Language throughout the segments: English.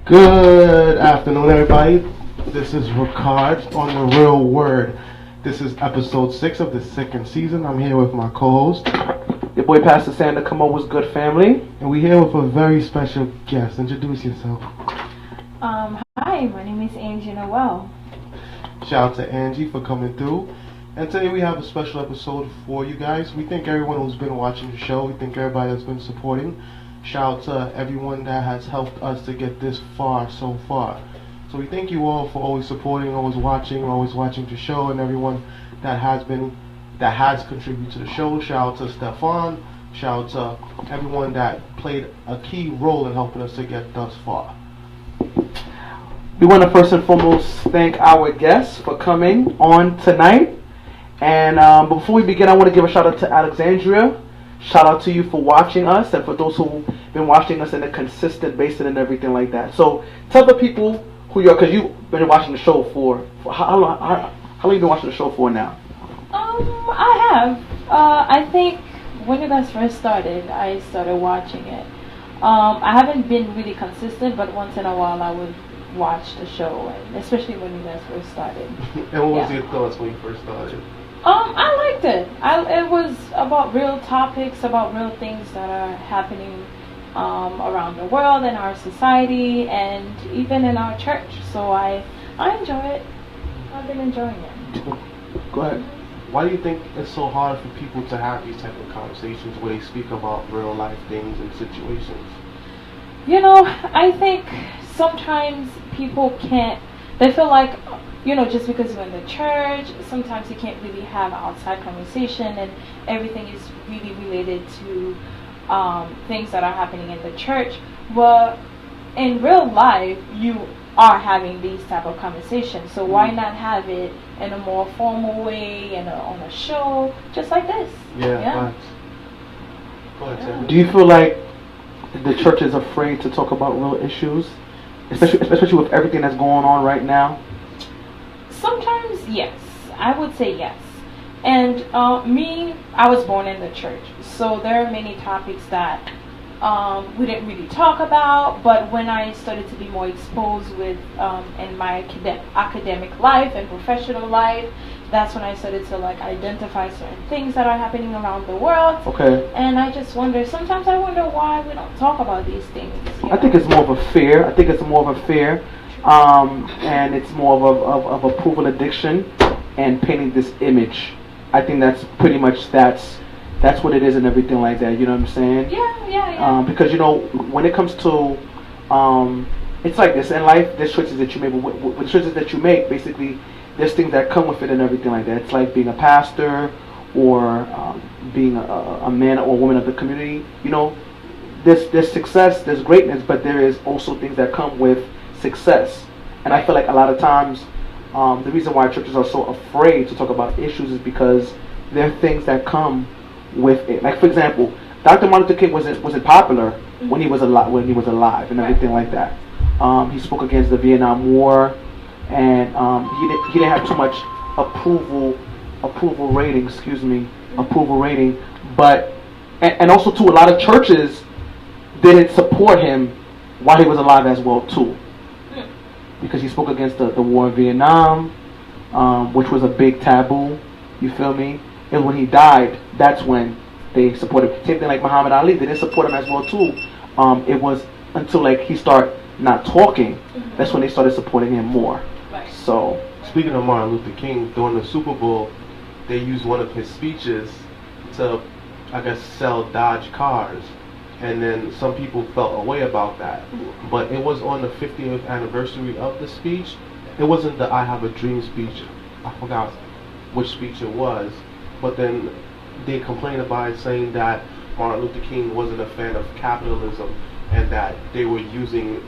Good afternoon, everybody. This is Rickard on the Real Word. This is episode 6 of the second season. I'm here with my co-host, your boy Pastor Sander. Cameau was good, family. And we're here with a very special guest. Introduce yourself. Hi, my name is Andgie Noël. Shout out to Angie for coming through. And today we have a special episode for you guys. We thank everyone who's been watching the show. We thank everybody that's been supporting. Shout out to everyone that has helped us to get this far so far. So we thank you all for always supporting, always watching the show, and everyone that has contributed to the show. Shout out to Stefan. Shout out to everyone that played a key role in helping us to get thus far. We want to first and foremost thank our guests for coming on tonight. And before we begin, I want to give a shout out to Alexandria. Shout out to you for watching us, and for those who've been watching us in a consistent basis and everything like that. So tell the people who you are, because you've been watching the show for how long have you been watching the show for now? I have. I think when you guys first started, I started watching it. I haven't been really consistent, but once in a while I would watch the show, and especially when you guys first started. And what was your thoughts when you first started? I liked it. It was about real topics, about real things that are happening around the world, in our society, and even in our church. So I enjoy it. I've been enjoying it. Go ahead. Why do you think it's so hard for people to have these type of conversations where they speak about real life things and situations? You know, I think sometimes people can't, they feel like, just because you're in the church, sometimes you can't really have outside conversation, and everything is really related to things that are happening in the church. But in real life, you are having these type of conversations. So why not have it in a more formal way and on a show, just like this? Yeah. Go ahead, Sam. Do you feel like the church is afraid to talk about real issues, especially with everything that's going on right now? Sometimes, yes. I would say yes. And I was born in the church, so there are many topics that we didn't really talk about. But when I started to be more exposed with in my academic life and professional life, that's when I started to identify certain things that are happening around the world. Okay. And I just wonder, sometimes I wonder why we don't talk about these things. I think it's more of a fear. And it's more of approval addiction and painting this image. I think that's pretty much that's what it is and everything like that. You know what I'm saying? Yeah. Because when it comes to it's like this in life. There's choices that you make. But with choices that you make, basically, there's things that come with it and everything like that. It's like being a pastor or being a man or woman of the community. There's success, there's greatness, but there is also things that come with success. And I feel like a lot of times the reason why churches are so afraid to talk about issues is because there are things that come with it. Like, for example, Dr. Martin Luther King wasn't popular when he was alive and everything like that. He spoke against the Vietnam War, and he didn't have too much approval rating, but and also too, a lot of churches didn't support him while he was alive as well too, because he spoke against the war in Vietnam, which was a big taboo. You feel me? And when he died, that's when they supported him. Same thing like Muhammad Ali, they didn't support him as well too. It was until he started not talking, that's when they started supporting him more. Right. So, speaking of Martin Luther King, during the Super Bowl, they used one of his speeches to, I guess, sell Dodge cars. And then some people felt a way about that. But it was on the 50th anniversary of the speech. It wasn't the I Have a Dream speech. I forgot which speech it was. But then they complained about it, saying that Martin Luther King wasn't a fan of capitalism and that they were using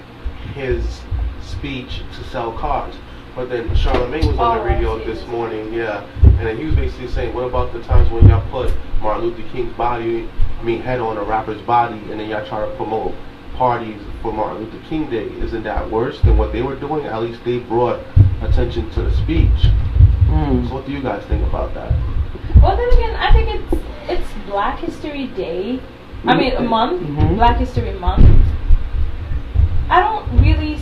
his speech to sell cars. But then Charlemagne was on the radio this morning, and then he was basically saying, what about the times when y'all put Martin Luther King's head on a rapper's body, and then y'all try to promote parties for Martin Luther King Day? Isn't that worse than what they were doing? At least they brought attention to the speech. So what do you guys think about that? Well, then again, I think it's Black History Day. A month, Black History Month. I don't really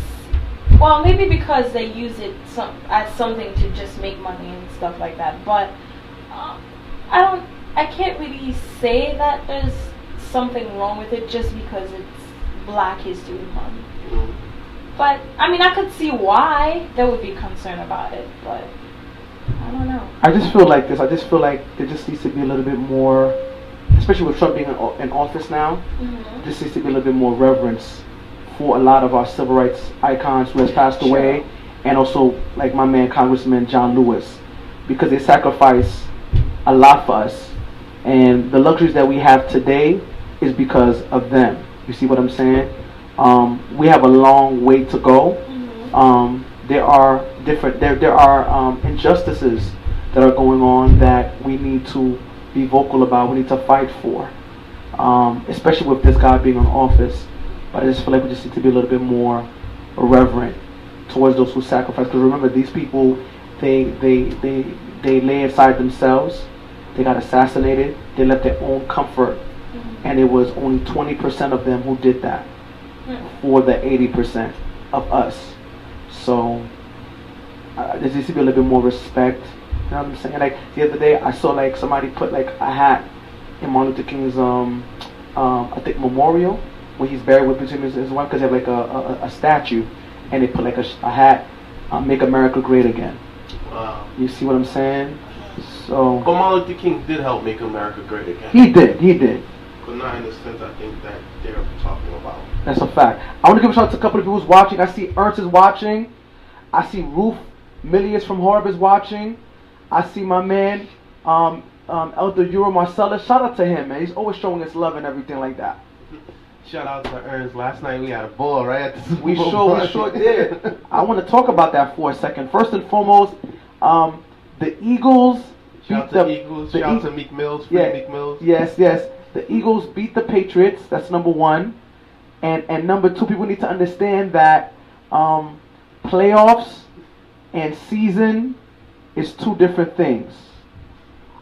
well, maybe because they use it as something to just make money and stuff like that. But I can't really say that there's something wrong with it just because it's Black History Month. But I mean, I could see why they would be concerned about it, but I don't know. I just feel like this. I just feel like there just needs to be a little bit more, especially with Trump being in office now. Just needs to be a little bit more reverence for a lot of our civil rights icons who has passed away, and also like my man Congressman John Lewis, because they sacrificed a lot for us, and the luxuries that we have today is because of them. You see what I'm saying? We have a long way to go. There are injustices that are going on that we need to be vocal about. We need to fight for, especially with this guy being in office. But I just feel like we just need to be a little bit more reverent towards those who sacrifice. Because remember, these people, they lay inside themselves. They got assassinated. They left their own comfort, and it was only 20% of them who did that for the 80% of us. So there needs to be a little bit more respect. You know what I'm saying? Like the other day, I saw like somebody put like a hat in Martin Luther King's I think memorial when he's buried with his wife, because they have like a statue, and they put like a hat, "Make America Great Again." Wow. You see what I'm saying? So. But Martin Luther King did help make America great again. He did. But not in the sense I think that they're talking about. That's a fact. I want to give a shout out to a couple of people who's watching. I see Ernst is watching. I see Ruth Millius from Horb is watching. I see my man Elder Euro Marcellus. Shout out to him, man. He's always showing us love and everything like that. Shout out to Ernst. Last night we had a ball, right? At the Super We Bowl sure did. I want to talk about that for a second. First and foremost, the Eagles. Shout out to Eagles. Shout out to Meek Mills. Free Meek Mills. Yes. The Eagles beat the Patriots. That's number one. And number two, people need to understand that playoffs and season is two different things.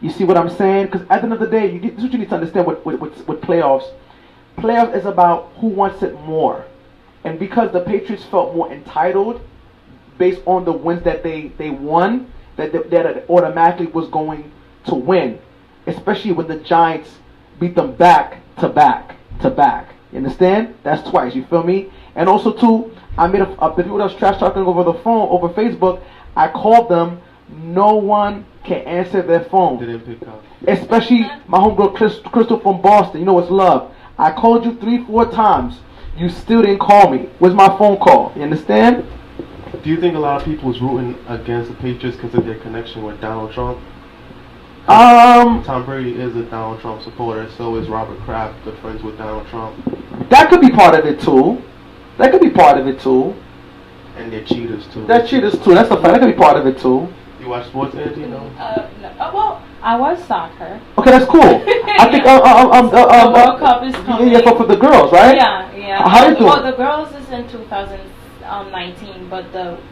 You see what I'm saying? Because at the end of the day, this is what you need to understand with playoffs. Playoffs is about who wants it more. And because the Patriots felt more entitled based on the wins that they won, that it automatically was going to win. Especially when the Giants beat them back to back to back. You understand? That's twice. You feel me? And also too, I made the people that was trash talking over the phone, over Facebook, I called them. No one can answer their phone. They didn't pick up. Especially my homegirl Crystal from Boston. You know it's love. I called you 3-4 times. You still didn't call me. Where's my phone call? You understand? Do you think a lot of people is rooting against the Patriots because of their connection with Donald Trump? Tom Brady is a Donald Trump supporter. So is Robert Kraft, good friends with Donald Trump. That could be part of it too. And they're cheaters too. That's a fact. That could be part of it too. You watch sports, Angie? No. Well, I watch soccer. Okay, that's cool. I think the World Cup is coming. Yeah, for the girls, right? Yeah. How they doing? Well, the girls is in 2019, but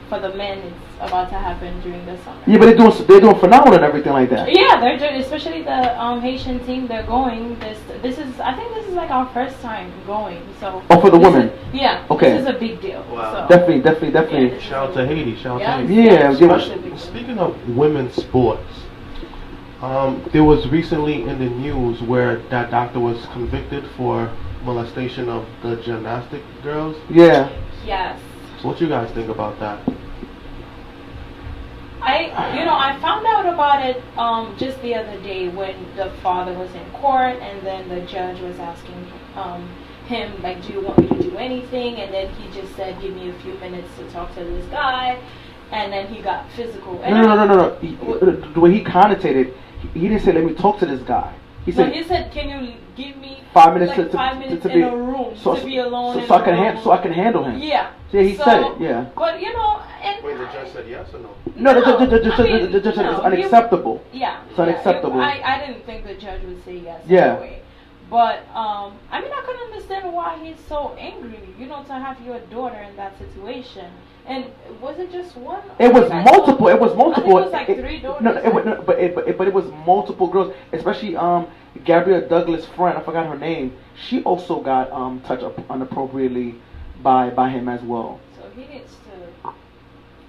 for the men, it's about to happen during the summer. Yeah, but they're doing phenomenal and everything like that. Yeah, they're doing, especially the Haitian team. They're going. This is I think this is like our first time going. So. Oh, for the women. Yeah. Okay. This is a big deal. Wow. So. Definitely. Yeah, shout out to Haiti. Shout out to Haiti. Yeah. Speaking of women's sports, there was recently in the news where that doctor was convicted for molestation of the gymnastic girls. Yeah. Yes. So what you guys think about that? I found out about it just the other day when the father was in court, and then the judge was asking him, like, do you want me to do anything? And then he just said, give me a few minutes to talk to this guy, and then he got physical. And No. The way he connotated, he didn't say, let me talk to this guy. He said, can you give me 5 minutes, like to 5 minutes be in a room to be alone so I can handle him. Yeah. Yeah, he said it. Yeah. But and wait, the judge said yes or no? No, the judge said it's unacceptable. It's unacceptable. I didn't think the judge would say yes. Yeah. Anyway. But I can understand why he's so angry. To have your daughter in that situation. And was it just one? It was multiple. It was multiple. I think it was like 3 daughters. But it was multiple girls, especially Gabrielle Douglas' friend. I forgot her name. She also got touched up inappropriately by him as well. So he needs to.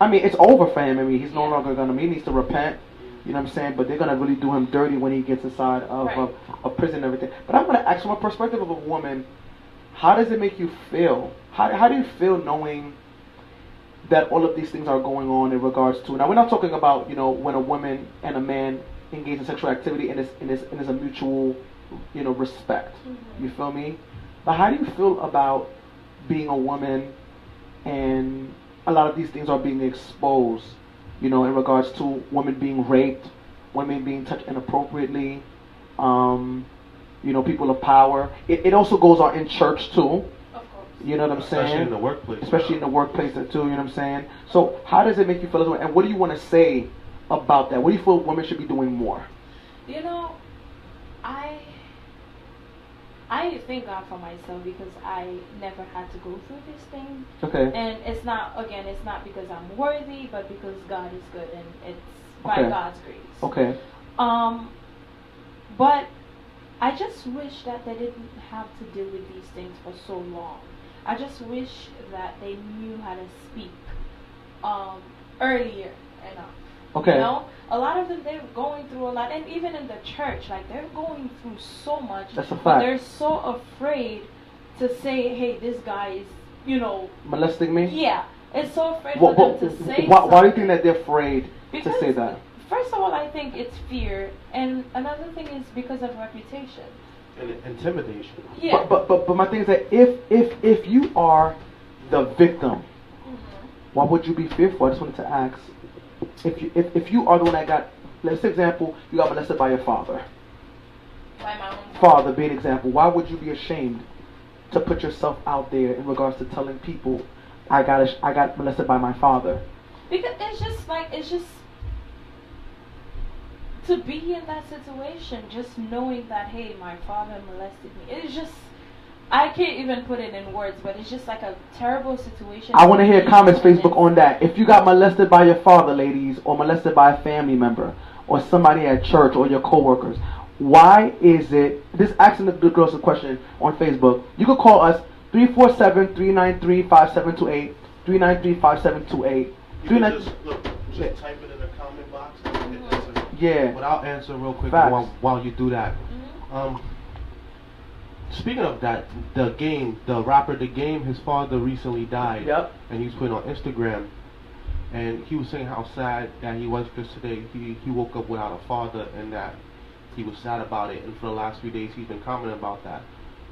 I mean, it's over for him. I mean, he's no Yeah. longer gonna. He needs to repent. You know what I'm saying? But they're gonna really do him dirty when he gets inside of Right. of prison and everything. But I'm gonna ask, from a perspective of a woman, how does it make you feel? How do you feel knowing that all of these things are going on in regards to? Now, we're not talking about, you know, when a woman and a man engage in sexual activity and it's a mutual, you know, respect. Mm-hmm. You feel me? But how do you feel about being a woman and a lot of these things are being exposed, you know, in regards to women being raped, women being touched inappropriately, you know, people of power. It also goes on in church too. Of course. You know what I'm saying? Especially in the workplace. Especially in the workplace too, you know what I'm saying? So how does it make you feel as well? And what do you want to say about that? What do you feel women should be doing more? You know, I thank God for myself because I never had to go through this thing. Okay. And it's not because I'm worthy, but because God is good and it's by Okay. God's grace. Okay. But I just wish that they didn't have to deal with these things for so long. I just wish that they knew how to speak earlier enough. Okay. You know, a lot of them, they're going through a lot, and even in the church, like they're going through so much. That's a but fact. they're so afraid to say, "Hey, this guy is, you know, Molesting me? yeah." It's so afraid Why, for them to say. why do you think something. that they're afraid Because to say that? First of all, I think it's fear, and another thing is because of reputation. And intimidation. Yeah. But my thing is that if you are the victim, why would you be fearful? I just wanted to ask. If you are the one that got, let's say example, you got molested by your father. By my own Father, be an example. Why would you be ashamed to put yourself out there in regards to telling people, I got molested by my father? Because it's just to be in that situation, just knowing that, hey, my father molested me. It's just, I can't even put it in words, but it's just like a terrible situation. I want to hear comments, Facebook, on that. If you got molested by your father, ladies, or molested by a family member, or somebody at church, or your coworkers, why is it, this asking the girls a question on Facebook, you could call us 347-393-5728, 393-5728. Just type it in the comment box and hit answer. Yeah. But I'll answer real quick Facts. while you do that. Speaking of that, the rapper The Game, his father recently died. Yep. And he was putting on Instagram, and he was saying how sad that he was because today he woke up without a father and that he was sad about it. And for the last few days he's been commenting about that.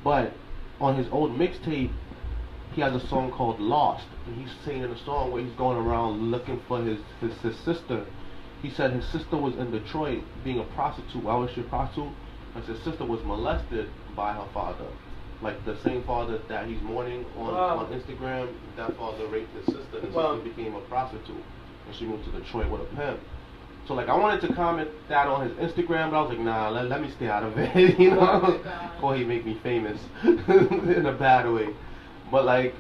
But on his old mixtape, he has a song called Lost, and he's singing a song where he's going around looking for his sister. He said his sister was in Detroit being a prostitute. Why was she a prostitute? Because his sister was molested by her father. Like the same father that he's mourning on Instagram, that father raped his sister, and his sister became a prostitute. And she moved to Detroit with a pimp. So like I wanted to comment that on his Instagram, but I was like, nah, let me stay out of it, you know? Before he make me famous in a bad way. But like,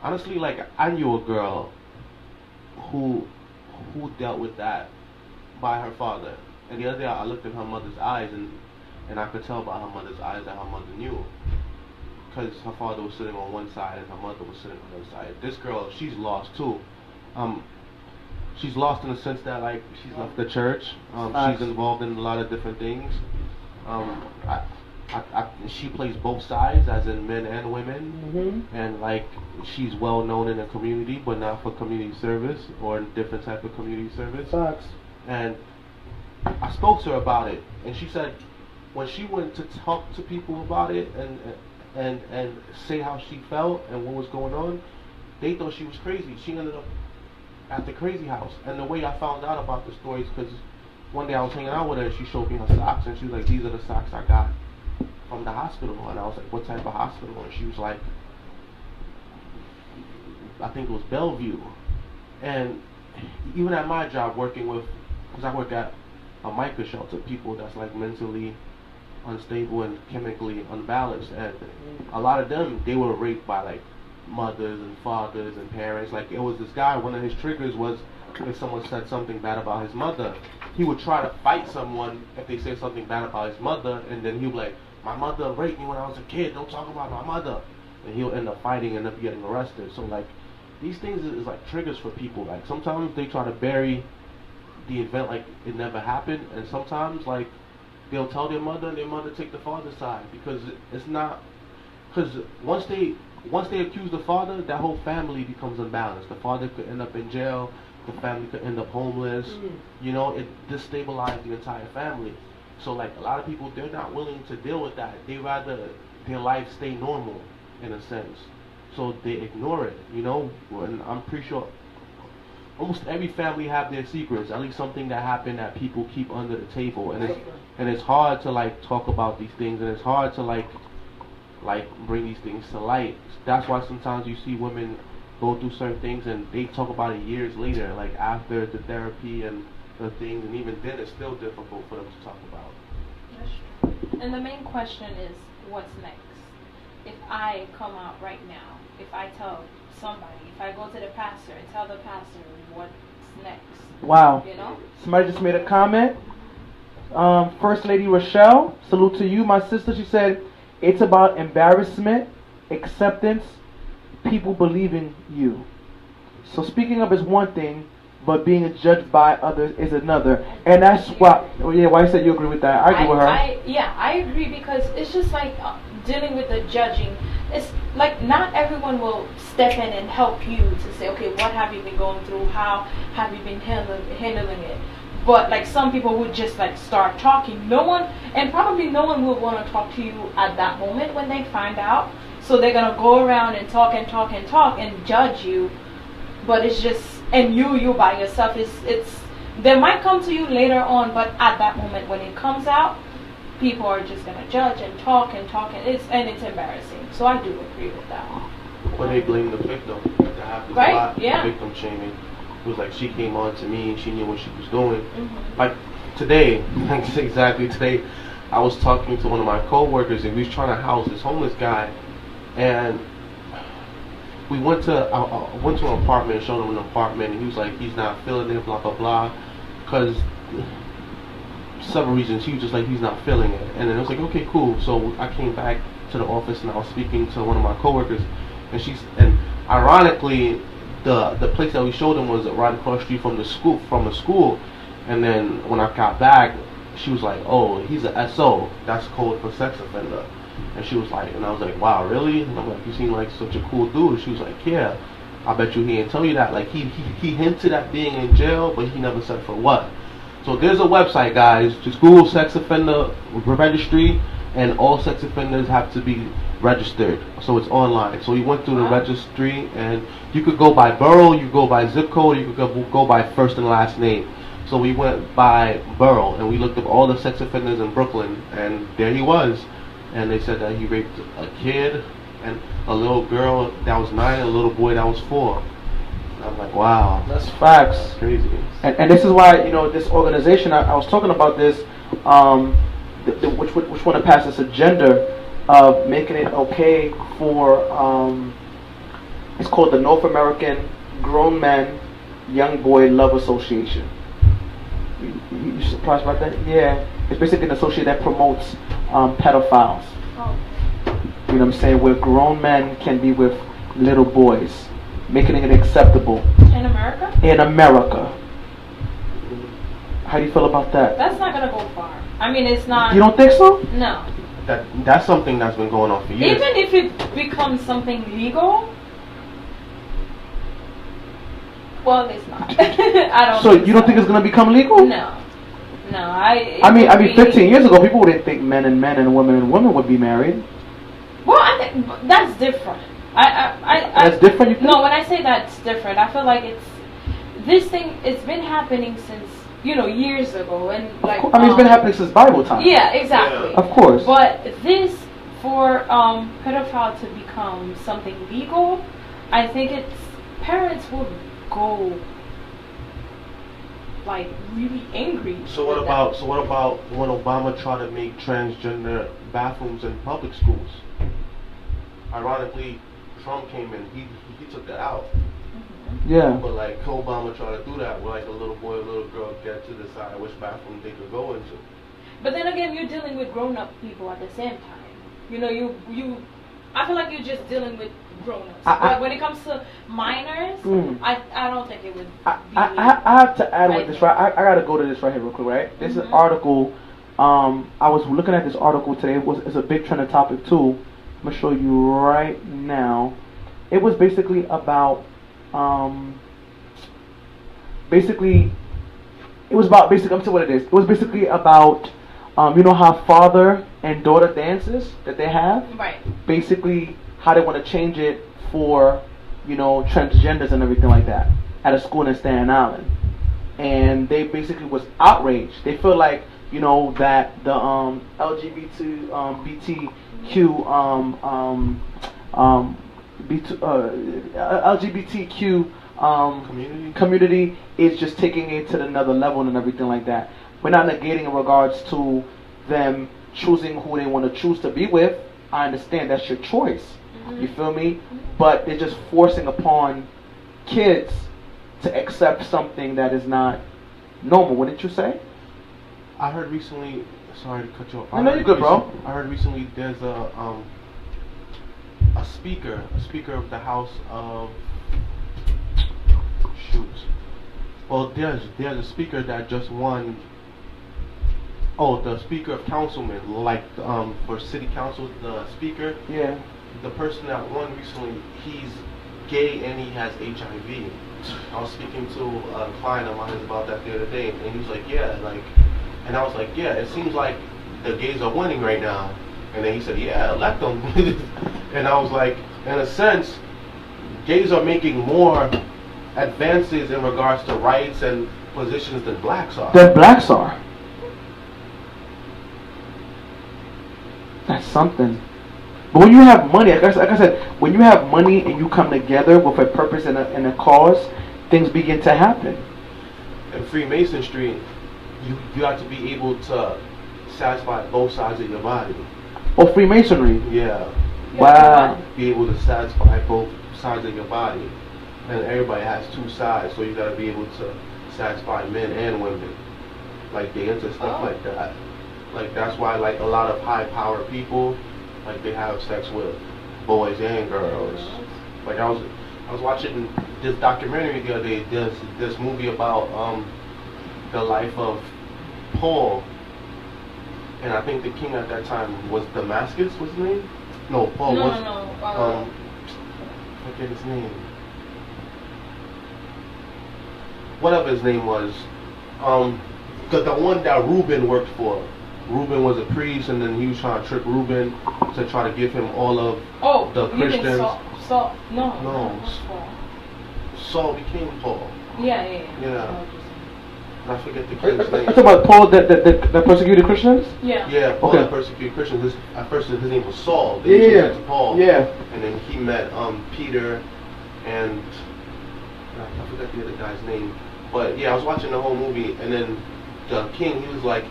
honestly, like I knew a girl who dealt with that by her father. And the other day I looked in her mother's eyes, and I could tell by her mother's eyes that her mother knew. Because her father was sitting on one side and her mother was sitting on the other side. This girl, she's lost too. She's lost in the sense that like she's left the church. She's involved in a lot of different things. She plays both sides, as in men and women, and like she's well known in the community, but not for community service or different type of community service. Facts. And I spoke to her about it, and she said when she went to talk to people about it and say how she felt and what was going on, they thought she was crazy. She ended up at the crazy house. And the way I found out about the story is because one day I was hanging out with her and she showed me her socks, and she was like, these are the socks I got from the hospital. And I was like, what type of hospital? And she was like, I think it was Bellevue. And even at my job working with, because I work at a mica shelter, people that's like mentally unstable and chemically unbalanced, and a lot of them, they were raped by like mothers and fathers and parents. Like it was this guy, one of his triggers was if someone said something bad about his mother, he would try to fight someone if they said something bad about his mother, and then he'd be like, my mother raped me when I was a kid, don't talk about my mother. And he'll end up fighting and end up getting arrested. So like these things is like triggers for people. Like sometimes they try to bury the event like it never happened, and sometimes like they'll tell their mother, and their mother take the father's side because it's not. Because once they accuse the father, that whole family becomes unbalanced. The father could end up in jail. The family could end up homeless. You know, it destabilizes the entire family. So like a lot of people, they're not willing to deal with that. They rather their life stay normal, in a sense. So they ignore it. You know, and I'm pretty sure almost every family have their secrets. At least something that happened that people keep under the table, and it's hard to like talk about these things, and it's hard to like bring these things to light. That's why sometimes you see women go through certain things and they talk about it years later, like after the therapy and the things, and even then it's still difficult for them to talk about. That's true. And the main question is, what's next? If I come out right now, if I tell somebody, if I go to the pastor and tell the pastor what's next. Wow. You know? Somebody just made a comment. First Lady Rochelle, salute to you, my sister. She said, it's about embarrassment, acceptance, people believing you. So speaking up is one thing, but being judged by others is another. And that's why, why you said you agree with that. I agree with her. I agree, because it's just like dealing with the judging. It's like not everyone will step in and help you to say, okay, what have you been going through? How have you been handling it? But like some people would just like start talking. No one, and probably no one will want to talk to you at that moment when they find out. So they're gonna go around and talk and talk and talk and judge you. But it's just, and you by yourself, it's they might come to you later on, but at that moment when it comes out, people are just gonna judge and talk and talk, and it's embarrassing. So I do agree with that. But they blame the victim. That happens a lot. Yeah. Victim shaming. It was like she came on to me and she knew what she was doing. Like today, exactly today, I was talking to one of my co-workers and we was trying to house this homeless guy, and we went to an apartment and showed him an apartment, and he was like, he's not feeling it, blah blah blah, because several reasons. He was just like, he's not feeling it. And then I was like, okay, cool. So I came back to the office and I was speaking to one of my coworkers, and ironically, the place that we showed him was right across the street from the school. And then when I got back, she was like, oh, he's a SO. That's code for sex offender. And she was like, and I was like, wow, really? And I'm like, you seem like such a cool dude. And she was like, yeah, I bet you he didn't tell you that. Like he hinted at being in jail, but he never said for what. So there's a website, guys. Just Google sex offender registry, and all sex offenders have to be registered. So it's online. So we went through the registry, and you could go by borough, you could go by zip code, you could go by first and last name. So we went by borough, and we looked up all the sex offenders in Brooklyn, and there he was. And they said that he raped a kid, and a little girl that was 9, and a little boy that was 4. And I'm like, wow. That's facts. That's crazy. And this is why, this organization, I was talking about this, which want to pass this agenda of making it okay for, it's called the North American Grown Men Young Boy Love Association. You surprised about that? Yeah. It's basically an association that promotes pedophiles. Oh. You know what I'm saying? Where grown men can be with little boys, making it acceptable. In America? In America. How do you feel about that? That's not gonna go far. I mean, it's not. You don't think so? No. That's something that's been going on for years. Even if it becomes something legal, well, it's not. I don't. So you don't think it's gonna become legal? No. I mean, 15 years ago, people wouldn't think men and women would be married. Well, I think that's different. That's different. You think? No, when I say that's different, I feel like this thing. It's been happening since years ago, and like. It's been happening since Bible time. Yeah, exactly. Yeah. Of course. But this for pedophile to become something legal, I think parents will go like really angry. So what about when Obama tried to make transgender bathrooms in public schools? Ironically, Trump came in, he took that out. Yeah. But like Obama tried to do that, where like a little boy, a little girl get to decide which bathroom they could go into. But then again, you're dealing with grown-up people at the same time. You I feel like you're just dealing with grown-ups. But when it comes to minors, I don't think it would be I have to add with this, right? I gotta go to this right here real quick, right? This is an article. I was looking at this article today. It's a big trending topic too. I'm gonna show you right now. It was basically about I'm telling you what it is. It was basically about you know how father and daughter dances that they have? Right. Basically how they want to change it for, you know, transgenders and everything like that at a school in Staten Island. And they basically was outraged. They feel like, you know, that the LGBTQ community is just taking it to another level and everything like that. We're not negating in regards to them choosing who they want to choose to be with. I understand that's your choice. You feel me? But they're just forcing upon kids to accept something that is not normal. Wouldn't you say? I heard recently. Sorry to cut you off. I know you're good, bro. I heard recently there's a speaker of the House of. Shoot. Well, there's a speaker that just won. Oh, the speaker of councilman, like for city council, the speaker. Yeah. The person that won recently, he's gay and he has HIV. I was speaking to a client of mine about that the other day, and he was like, yeah, like, and I was like, yeah, it seems like the gays are winning right now. And then he said, yeah, elect them. And I was like, in a sense, gays are making more advances in regards to rights and positions than blacks are. That's something. But when you have money, like I said, when you have money and you come together with a purpose and a cause, things begin to happen. In Freemasonry, you have to be able to satisfy both sides of your body. Oh, Freemasonry? Yeah. Wow. Be able to satisfy both sides of your body. And everybody has two sides, so you got to be able to satisfy men and women. Like, they into stuff like that. Like, that's why, like, a lot of high-powered people, like, they have sex with boys and girls. Like, I was watching this documentary the other day. There's this movie about the life of Paul, and I think the king at that time was Damascus. What's his name? No, Paul was. I forget his name. Whatever his name was, the one that Reuben worked for. Reuben was a priest, and then he was trying to trick Reuben to try to give him all of the Christians. Saul? No. Saul became Paul. Yeah. I forget the king's name. Talking about Paul that persecuted Christians? Yeah. Yeah, Paul that persecuted Christians. At first his name was Saul. They changed it to Paul. Yeah. And then he met Peter and I forgot the other guy's name. But yeah, I was watching the whole movie, and then the king, he was like,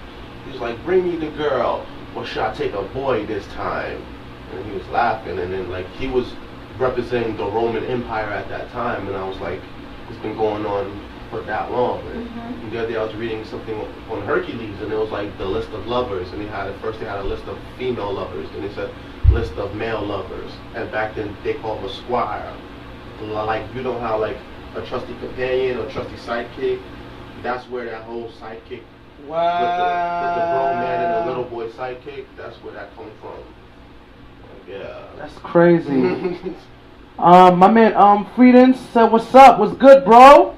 bring me the girl, or should I take a boy this time? And he was laughing, and then like he was representing the Roman Empire at that time, and I was like, it's been going on for that long. And the other day I was reading something on Hercules, and it was like the list of lovers, and they had a list of female lovers, and they said list of male lovers, and back then they called them a squire. Like, you know how like a trusty companion or trusty sidekick, that's where that whole sidekick with the grown man and the little boy sidekick, that's where that comes from. Yeah. That's crazy. My man, Frieden said, "What's up? What's good, bro?"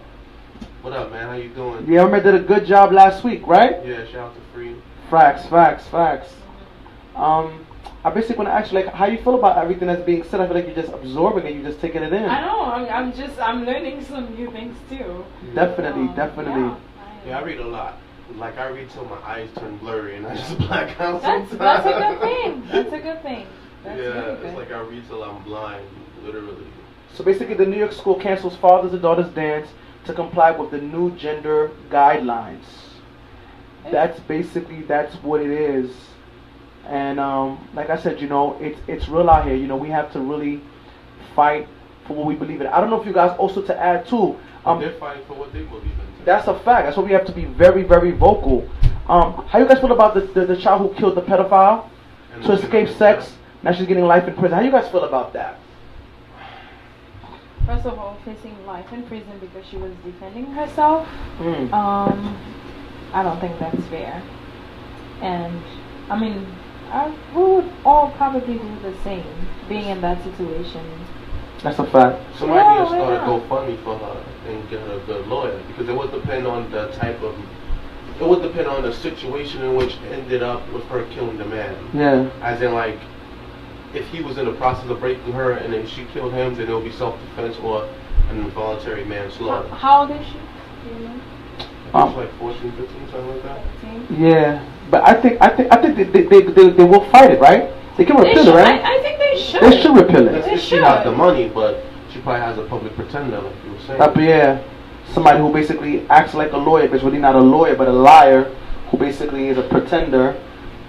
What up, man? How you doing? Yeah, I remember did a good job last week, right? Yeah, shout out to Free. Facts. I basically want to ask you, like, how you feel about everything that's being said. I feel like you're just absorbing it, you're just taking it in. I know. I'm learning some new things too. Definitely. Yeah, I read a lot. Like, I read till my eyes turn blurry and I just black out sometimes. That's a good thing. It's like I read till I'm blind, literally. So basically, the New York school cancels fathers and daughters dance to comply with the new gender guidelines. That's what it is. And like I said, you know, it's real out here. You know, we have to really fight for what we believe in. I don't know if you guys also to add too. They're fighting for what they believe in. That's a fact. That's why we have to be very, very vocal. How you guys feel about the child who killed the pedophile to escape sex? Now she's getting life in prison. How you guys feel about that? First of all, facing life in prison because she was defending herself. I don't think that's fair. And I mean, we would all probably do the same, being in that situation. That's a fact. Somebody need to start a GoFundMe for her and get her a good lawyer, because it would depend on the type of, it would depend on the situation in which ended up with her killing the man. Yeah. As in, like, if he was in the process of breaking her and then she killed him, then it would be self-defense or an involuntary manslaughter. How old is she? Do you know? She's like 14, 15, something like that. 15? Yeah, but I think they will fight it, right? They can repeal it, right? I think they should. They should repeal it. If she has the money, but she probably has a public pretender, like you were saying. Yeah, somebody who basically acts like a lawyer, but is really not a lawyer, but a liar, who basically is a pretender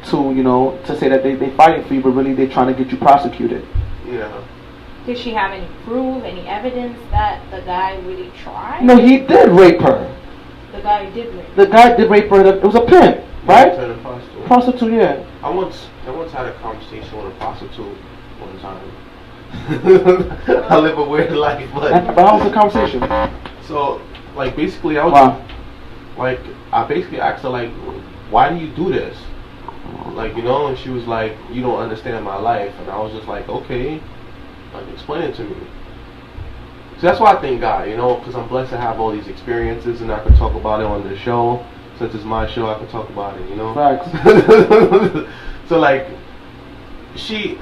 to, you know, to say that they fighting for you, but really they're trying to get you prosecuted. Yeah. Did she have any proof, any evidence that the guy really tried? No, he did rape her. The guy did rape her. The guy did rape her. It was a pimp, right? Turned a prostitute. Prostitute, yeah. I once had a conversation with a prostitute one time. I live a weird life, but how was the conversation? So, like, basically, I was like, I basically asked her, like, why do you do this? Like, you know, and she was like, you don't understand my life. And I was just like, okay, like, explain it to me. So that's why I thank God, you know, because I'm blessed to have all these experiences and I can talk about it on the show. Since it's my show, I can talk about it, you know? Facts. So, like, she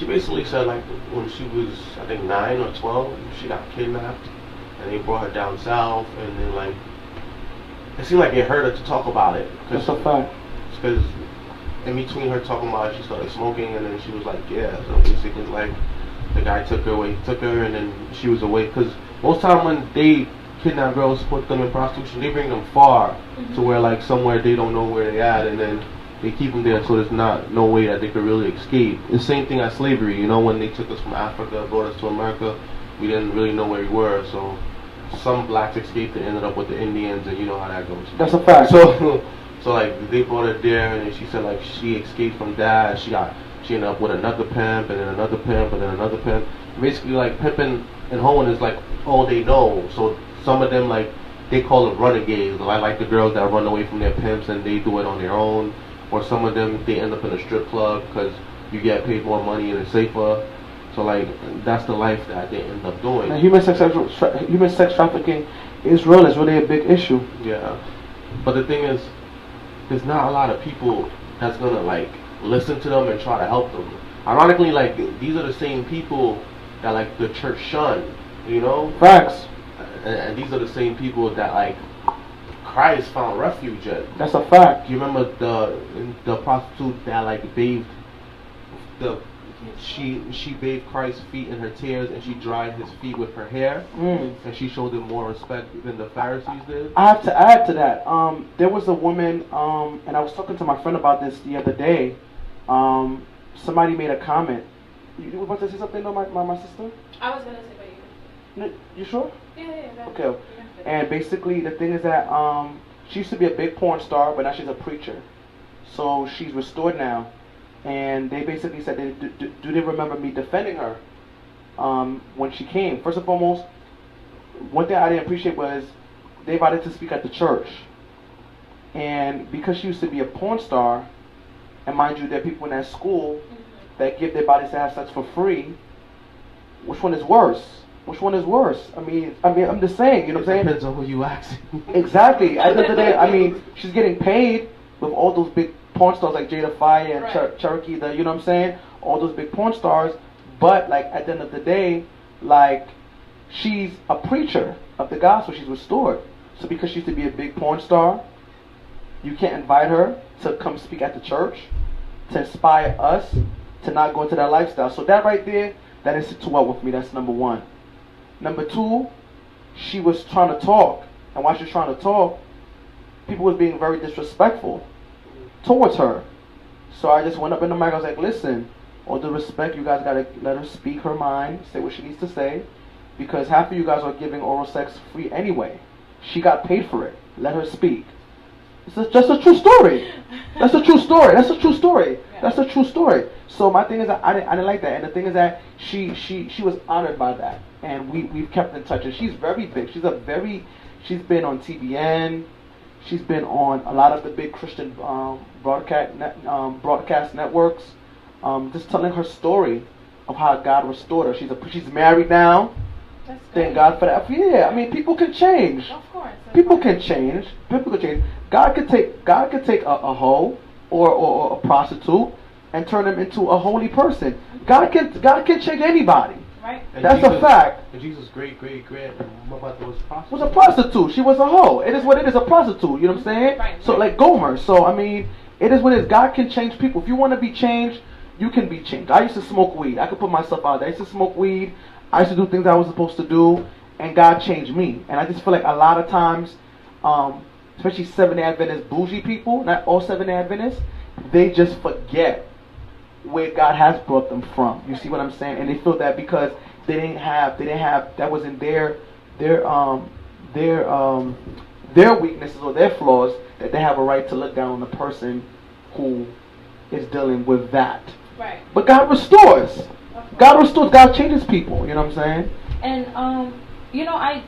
basically said, like, when she was, I think, 9 or 12, she got kidnapped. And they brought her down south. And then, like, it seemed like it hurt her to talk about it. That's a fact. Because in between her talking about it, she started smoking. And then she was like, yeah. So basically, like, the guy took her away. He took her, and then she was away. Because most time when they kidnap girls, put them in prostitution, they bring them far to where, like, somewhere they don't know where they at, and then they keep them there, so there's no way that they could really escape. The same thing as slavery, you know, when they took us from Africa, brought us to America, we didn't really know where we were, so some blacks escaped and ended up with the Indians, and you know how that goes. That's a fact. So like, they brought her there, and then she said, like, she escaped from that, she ended up with another pimp, and then another pimp, and then another pimp. Basically, like, pimping and hoeing is, like, all they know, so some of them, like, they call them renegades. I like the girls that run away from their pimps and they do it on their own. Or some of them, they end up in a strip club because you get paid more money and it's safer. So, like, that's the life that they end up doing. And human sex trafficking is real. It's really a big issue. Yeah. But the thing is, there's not a lot of people that's going to, like, listen to them and try to help them. Ironically, like, these are the same people that, like, the church shun, you know? Facts. And these are the same people that, like, Christ found refuge in. That's a fact. You remember the prostitute that, like, bathed she bathed Christ's feet in her tears, and she dried his feet with her hair, and she showed him more respect than the Pharisees did. I have to add to that. There was a woman, and I was talking to my friend about this the other day. Somebody made a comment. You were about to say something, though, my sister? I was gonna say, but no, you sure? Yeah. Okay. And basically, the thing is that she used to be a big porn star, but now she's a preacher. So she's restored now. And they basically said, do they remember me defending her when she came? First and foremost, one thing I didn't appreciate was they invited to speak at the church. And because she used to be a porn star, and mind you, there are people in that school that give their bodies to have sex for free, which one is worse? Which one is worse? I mean, I'm just saying, you know what I'm saying? Depends on who you ask. Exactly. At the end of the day, I mean, she's getting paid with all those big porn stars like Jada Fire and Cherokee, you know what I'm saying? All those big porn stars. But, like, at the end of the day, like, she's a preacher of the gospel. She's restored. So because she used to be a big porn star, you can't invite her to come speak at the church to inspire us to not go into that lifestyle. So that right there, that didn't sit too well with me. That's number one. Number two, she was trying to talk. And while she was trying to talk, people was being very disrespectful towards her. So I just went up in the mic. I was like, listen, all the respect, you guys got to let her speak her mind, say what she needs to say. Because half of you guys are giving oral sex free anyway. She got paid for it. Let her speak. It's just a true story. That's a true story. That's a true story. That's a true story. So my thing is that I didn't like that, and the thing is that she was honored by that, and we've kept in touch, and she's very big. She's been on TBN. She's been on a lot of the big Christian broadcast networks, just telling her story of how God restored her. She's married now. That's Thank great. God for that. Yeah, I mean, people can change. Of course. People can change. People can change. God could take a hoe or a prostitute and turn them into a holy person. God can change anybody. Right. And That's a fact. And Jesus' great mother was a prostitute. Was a prostitute. She was a hoe. It is what it is. A prostitute. You know what I'm saying? Right. So like Gomer. So I mean, it is what it is. God can change people. If you want to be changed, you can be changed. I used to smoke weed. I could put myself out there. I used to smoke weed. I used to do things I was supposed to do, and God changed me. And I just feel like a lot of times, especially Seventh-day Adventist bougie people, not all Seventh-day Adventists, they just forget where God has brought them from. You see what I'm saying? And they feel that because they didn't have that wasn't their weaknesses or their flaws, that they have a right to look down on the person who is dealing with that. Right. But God restores. God restores. God changes people. You know what I'm saying? And you know, I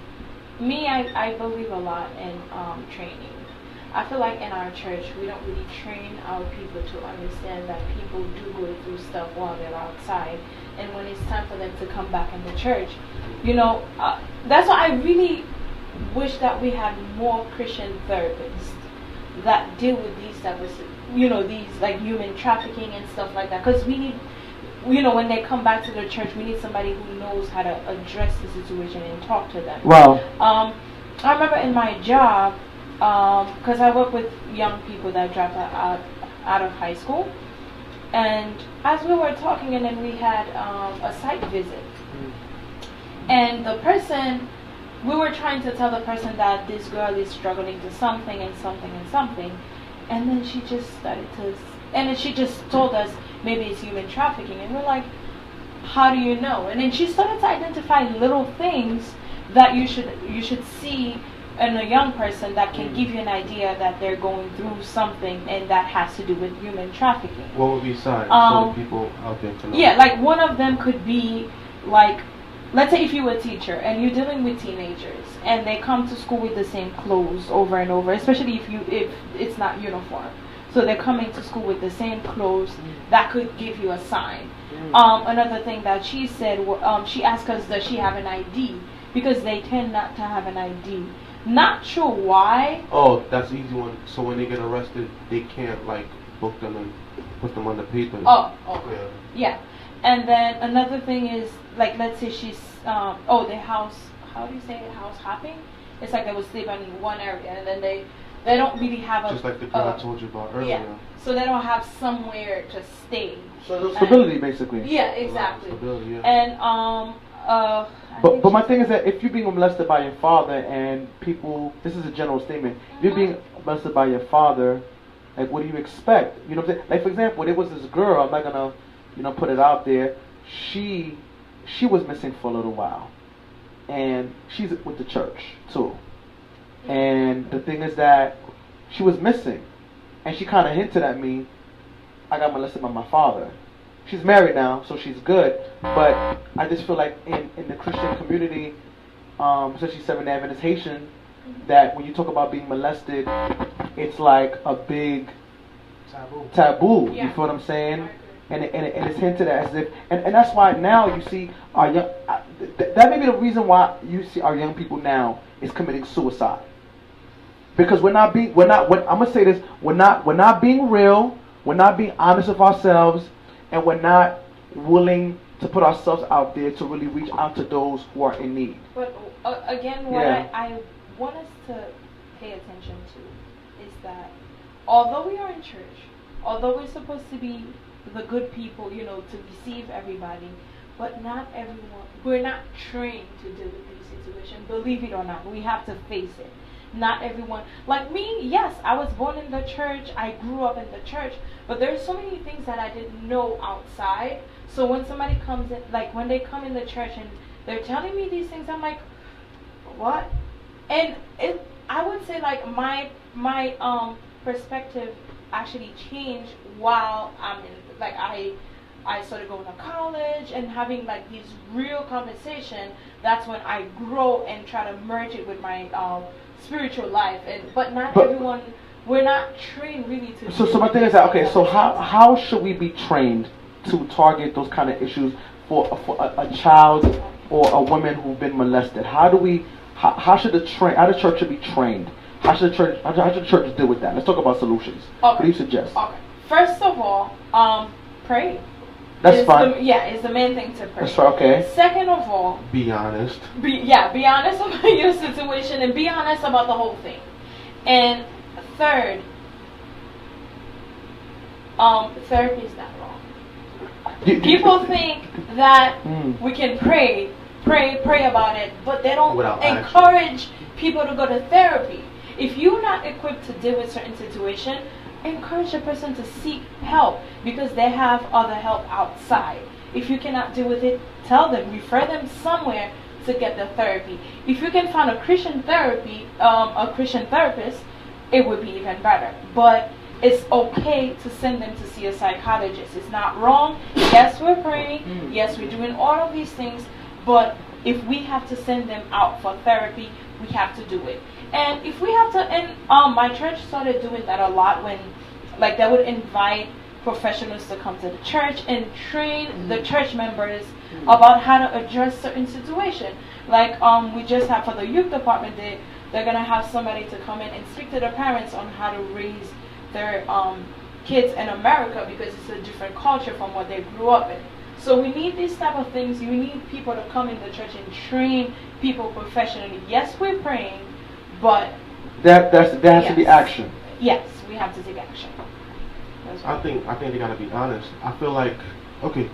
believe a lot in training. I feel like in our church we don't really train our people to understand that people do go through stuff while they're outside, and when it's time for them to come back in the church, you know, that's why I really wish that we had more Christian therapists that deal with these types of, you know, these like human trafficking and stuff like that, because we need, you know, when they come back to the church, we need somebody who knows how to address the situation and talk to them. Wow. I remember in my job, because I work with young people that dropped out of high school, and as we were talking, and then we had a site visit, and the person, we were trying to tell the person that this girl is struggling to something and something and something, and then she just started to, and then she just told us maybe it's human trafficking, and we're like, how do you know? And then she started to identify little things that you should see in a young person that can give you an idea that they're going through something, and that has to do with human trafficking. What would be signs so people out there can know? Yeah, like one of them could be like, let's say if you were a teacher and you're dealing with teenagers and they come to school with the same clothes over and over, especially if it's not uniform. So they're coming to school with the same clothes, that could give you a sign. Another thing that she said, she asked us, does she have an ID? Because they tend not to have an ID. Not sure why. Oh, that's an easy one. So when they get arrested, they can't like book them and put them on the paper. Oh, yeah. And then another thing is, like, let's say she's, the house, how do you say it, house hopping? It's like they would sleep in one area, and then they don't really have a... Just like the girl I told you about earlier. Yeah, so they don't have somewhere to stay. So there's stability, basically. Yeah, exactly. Stability, yeah. And, But my thing is that if you're being molested by your father, and people, this is a general statement, if you're being molested by your father, like, what do you expect? You know what I'm saying? Like, for example, there was this girl, I'm not gonna, put it out there, she was missing for a little while, and she's with the church too, and the thing is that she was missing, and she kind of hinted at me, I got molested by my father. She's married now, so she's good, but I just feel like in the Christian community, especially Seventh-day Adventist Haitian, that when you talk about being molested, it's like a big taboo. Yeah. You feel what I'm saying? And it's hinted at as if, and that's why now you see our young, that may be the reason why you see our young people now is committing suicide, because I'm gonna say this, we're not being real, we're not being honest with ourselves, and we're not willing to put ourselves out there to really reach out to those who are in need. But again, what I want us to pay attention to is that although we are in church, although we're supposed to be the good people, to receive everybody, but not everyone, we're not trained to deal with these situations. Believe it or not, we have to face it. Not everyone, like me, yes, I was born in the church, I grew up in the church, but there's so many things that I didn't know outside. So when somebody comes in, like when they come in the church and they're telling me these things, I'm like, what? And I would say like my perspective actually change while I'm in, like I started going to college and having like these real conversation. That's when I grow and try to merge it with my spiritual life. But not everyone, we're not trained really to. So my thing is that, okay, so how should we be trained to target those kind of issues for a child or a woman who've been molested? How should the church should be trained? How should the church deal with that? Let's talk about solutions. Okay. What do you suggest? Okay. First of all, pray. That's fine. It's the main thing to pray. That's right, okay. Second of all, be honest. Be honest about your situation and be honest about the whole thing. And third, therapy is not wrong. People think that we can pray about it, but they don't encourage people to go to therapy. If you're not equipped to deal with certain situation, encourage a person to seek help because they have other help outside. If you cannot deal with it, tell them, refer them somewhere to get the therapy. If you can find a Christian therapist, it would be even better. But it's okay to send them to see a psychologist. It's not wrong. Yes, we're praying. Yes, we're doing all of these things. But if we have to send them out for therapy, we have to do it. And if we have to, and my church started doing that a lot when, like, they would invite professionals to come to the church and train the church members about how to address certain situations. Like, we just have for the youth department, they're gonna have somebody to come in and speak to the parents on how to raise their kids in America because it's a different culture from what they grew up in. So we need these type of things. You need people to come in the church and train people professionally. Yes, we're praying, but there has to be action. Yes, we have to take action. I think they gotta be honest. I feel like, okay,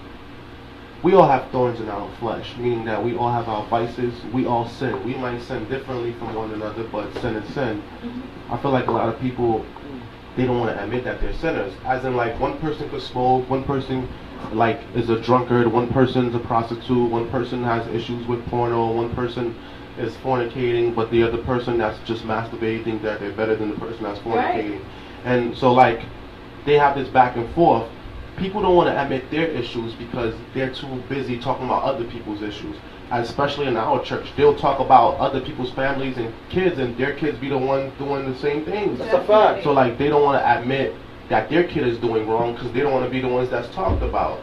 we all have thorns in our flesh, meaning that we all have our vices. We all sin. We might sin differently from one another, but sin is sin. I feel like a lot of people, they don't want to admit that they're sinners. As in, like, one person could smoke, one person like is a drunkard, one person's a prostitute, one person has issues with porno, one person is fornicating, but the other person that's just masturbating thinks that they're better than the person that's fornicating. Right. And so, like, they have this back and forth. People don't want to admit their issues because they're too busy talking about other people's issues. Especially in our church, they'll talk about other people's families and kids, and their kids be the ones doing the same things. That's a fact. So, like, they don't want to admit that their kid is doing wrong because they don't want to be the ones that's talked about.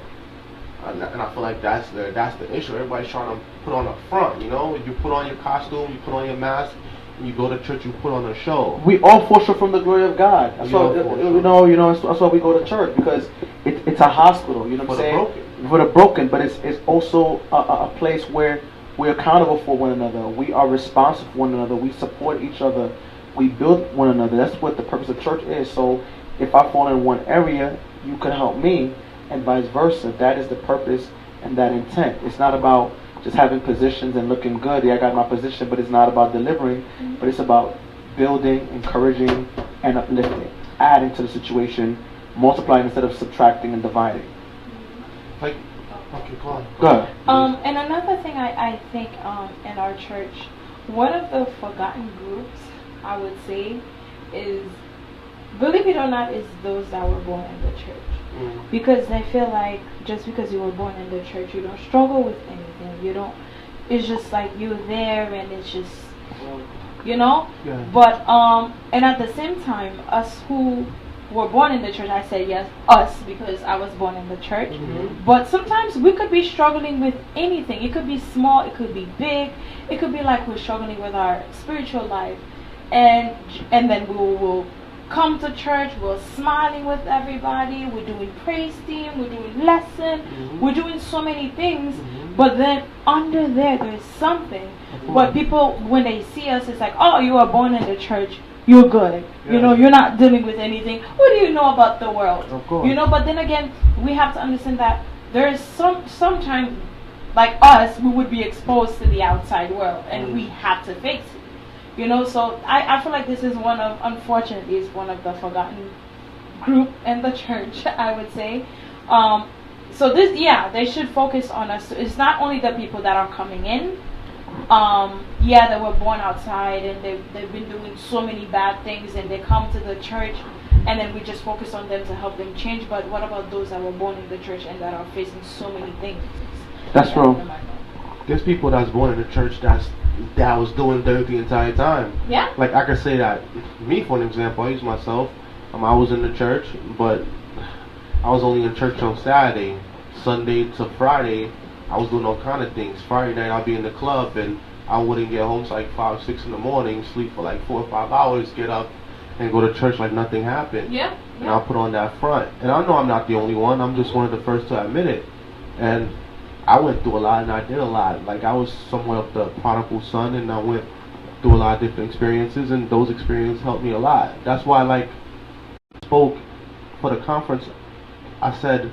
And I feel like that's the issue. Everybody's trying to put on a front, you know? You put on your costume, you put on your mask, and you go to church, you put on a show. We all fall short from the glory of God. That's why, that's why we go to church, because it's a hospital, you know what I'm saying? For the broken, but it's also a place where we're accountable for one another. We are responsible for one another. We support each other. We build one another. That's what the purpose of church is. So if I fall in one area, you can help me, and vice versa. That is the purpose and that intent. It's not about just having positions and looking good. Yeah, I got my position, but it's not about delivering, but it's about building, encouraging, and uplifting, adding to the situation, multiplying instead of subtracting and dividing. Like, okay, go ahead. And another thing I think in our church, one of the forgotten groups, I would say, is, believe it or not, is those that were born in the church. Because they feel like just because you were born in the church, you don't struggle with anything. You don't. It's just like you're there, and it's just, you know. Yeah. But and at the same time, us who were born in the church, I say yes, us, because I was born in the church. But sometimes we could be struggling with anything. It could be small, it could be big. It could be like we're struggling with our spiritual life, and then we will come to church, we're smiling with everybody, we're doing praise team, we're doing lesson, we're doing so many things, but then under there's something. But people, when they see us, it's like, oh, you were born in the church, you're good. Yeah. You know, you're not dealing with anything. What do you know about the world? Of course. You know, but then again, we have to understand that there is sometimes, like us, we would be exposed to the outside world, and we have to face it. You know, so I feel like this is unfortunately, is one of the forgotten group in the church, I would say. So this, they should focus on us. It's not only the people that are coming in. They were born outside and they've been doing so many bad things, and they come to the church and then we just focus on them to help them change. But what about those that were born in the church and that are facing so many things? That's true. There's people that's born in the church that was doing dirt the entire time. Yeah. Like I could say that me, for an example, I use myself. I was in the church, but I was only in church on Saturday. Sunday to Friday, I was doing all kind of things. Friday night, I'd be in the club, and I wouldn't get home till like 5, 6 in the morning, sleep for like 4 or 5 hours, get up, and go to church like nothing happened. Yeah. And I'll put on that front. And I know I'm not the only one. I'm just one of the first to admit it. And I went through a lot, and I did a lot. Like, I was somewhat of the prodigal son, and I went through a lot of different experiences, and those experiences helped me a lot. That's why, like, I spoke for the conference. I said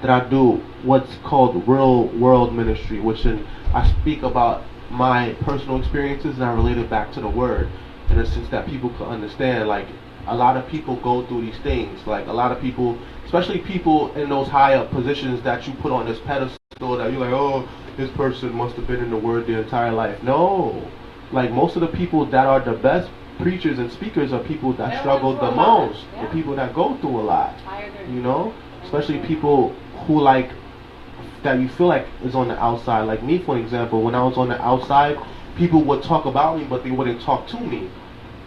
that I do what's called real world ministry, which I speak about my personal experiences and I relate it back to the word in a sense that people can understand. Like, a lot of people go through these things. Like, a lot of people, especially people in those higher positions that you put on this pedestal that you're like, oh, this person must have been in the word their entire life. No. Like, most of the people that are the best preachers and speakers are people that struggle the most. The people that go through a lot. You know? Especially people who, like, that you feel like is on the outside. Like me, for example, when I was on the outside, people would talk about me, but they wouldn't talk to me.